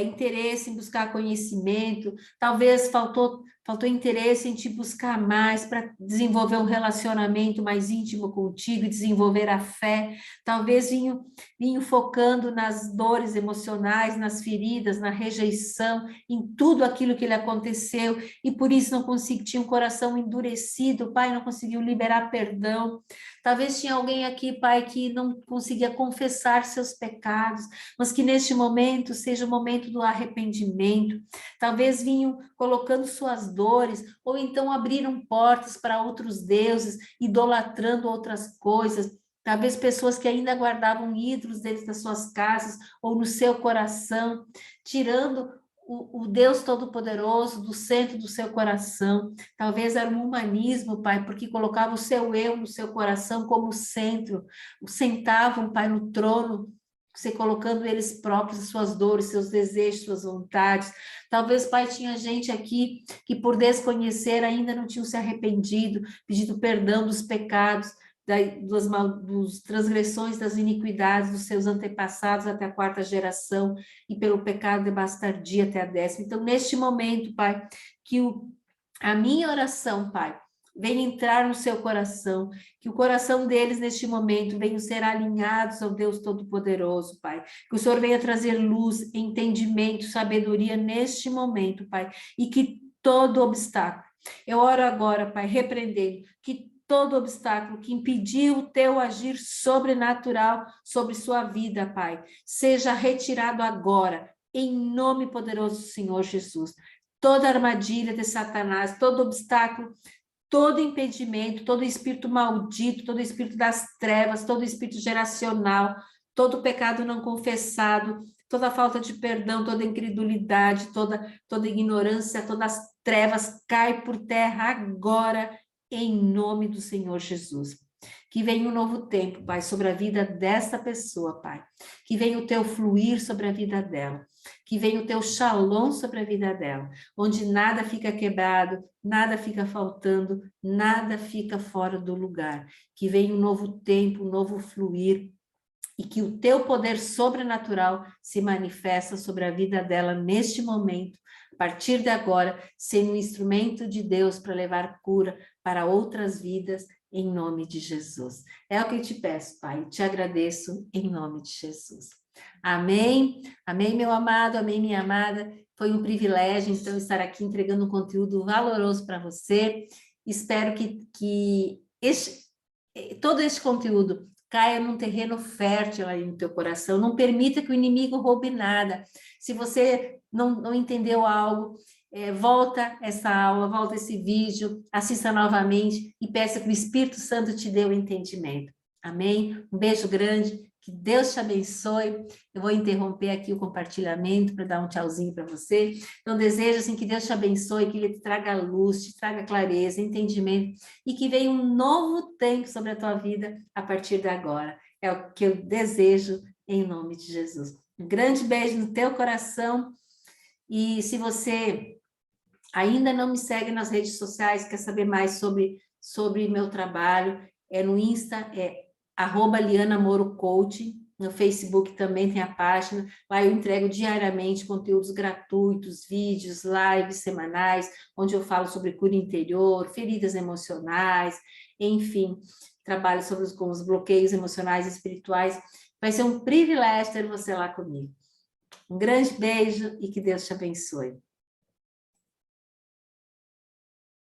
interesse em buscar conhecimento, talvez faltou interesse em te buscar mais para desenvolver um relacionamento mais íntimo contigo, desenvolver a fé, talvez vinham focando nas dores emocionais, nas feridas, na rejeição, em tudo aquilo que lhe aconteceu, e por isso não conseguiu, tinha um coração endurecido, Pai, não conseguiu liberar perdão, talvez tinha alguém aqui, Pai, que não conseguia confessar seus pecados, mas que neste momento seja o momento do arrependimento, talvez vinham colocando suas dores, ou então abriram portas para outros deuses, idolatrando outras coisas, talvez pessoas que ainda guardavam ídolos dentro das suas casas, ou no seu coração, tirando o Deus Todo-Poderoso do centro do seu coração, talvez era um humanismo, Pai, porque colocava o seu eu no seu coração como centro, sentavam, Pai, no trono, você colocando eles próprios, as suas dores, seus desejos, suas vontades. Talvez, Pai, tinha gente aqui que por desconhecer ainda não tinham se arrependido, pedido perdão dos pecados, das transgressões, das iniquidades dos seus antepassados até a 4ª geração e pelo pecado de bastardia até a 10ª. Então, neste momento, Pai, que a minha oração, Pai, venha entrar no seu coração, que o coração deles neste momento venham ser alinhados ao Deus Todo-Poderoso, Pai, que o Senhor venha trazer luz, entendimento, sabedoria neste momento, Pai, e que todo obstáculo, eu oro agora, Pai, repreendendo, que todo obstáculo que impediu o teu agir sobrenatural sobre sua vida, Pai, seja retirado agora, em nome poderoso do Senhor Jesus. toda armadilha de Satanás, todo obstáculo, todo impedimento, todo espírito maldito, todo espírito das trevas, todo espírito geracional, todo pecado não confessado, toda falta de perdão, toda incredulidade, toda ignorância, todas as trevas, cai por terra agora, em nome do Senhor Jesus. Que venha um novo tempo, Pai, sobre a vida dessa pessoa, Pai. Que venha o teu fluir sobre a vida dela. Que venha o teu shalom sobre a vida dela, onde nada fica quebrado, nada fica faltando, nada fica fora do lugar. Que venha um novo tempo, um novo fluir, e que o teu poder sobrenatural se manifesta sobre a vida dela neste momento, a partir de agora, sendo um instrumento de Deus para levar cura para outras vidas, em nome de Jesus. É o que eu te peço, Pai, te agradeço em nome de Jesus. Amém? Amém, meu amado, amém, minha amada. Foi um privilégio, então, estar aqui entregando um conteúdo valoroso para você. Espero que todo este conteúdo caia num terreno fértil aí no teu coração. Não permita que o inimigo roube nada. Se você não entendeu algo, volta essa aula, volta esse vídeo, assista novamente e peça que o Espírito Santo te dê o entendimento. Amém? Um beijo grande, que Deus te abençoe. Eu vou interromper aqui o compartilhamento para dar um tchauzinho para você. Então, desejo assim, que Deus te abençoe, que Ele te traga luz, te traga clareza, entendimento, e que venha um novo tempo sobre a tua vida a partir de agora. É o que eu desejo em nome de Jesus. Um grande beijo no teu coração. E se você ainda não me segue nas redes sociais, quer saber mais sobre meu trabalho, no Insta, @LianaMoroCoaching, no Facebook também tem a página, lá eu entrego diariamente conteúdos gratuitos, vídeos, lives semanais, onde eu falo sobre cura interior, feridas emocionais, enfim, trabalho com os bloqueios emocionais e espirituais. Vai ser um privilégio ter você lá comigo. Um grande beijo e que Deus te abençoe.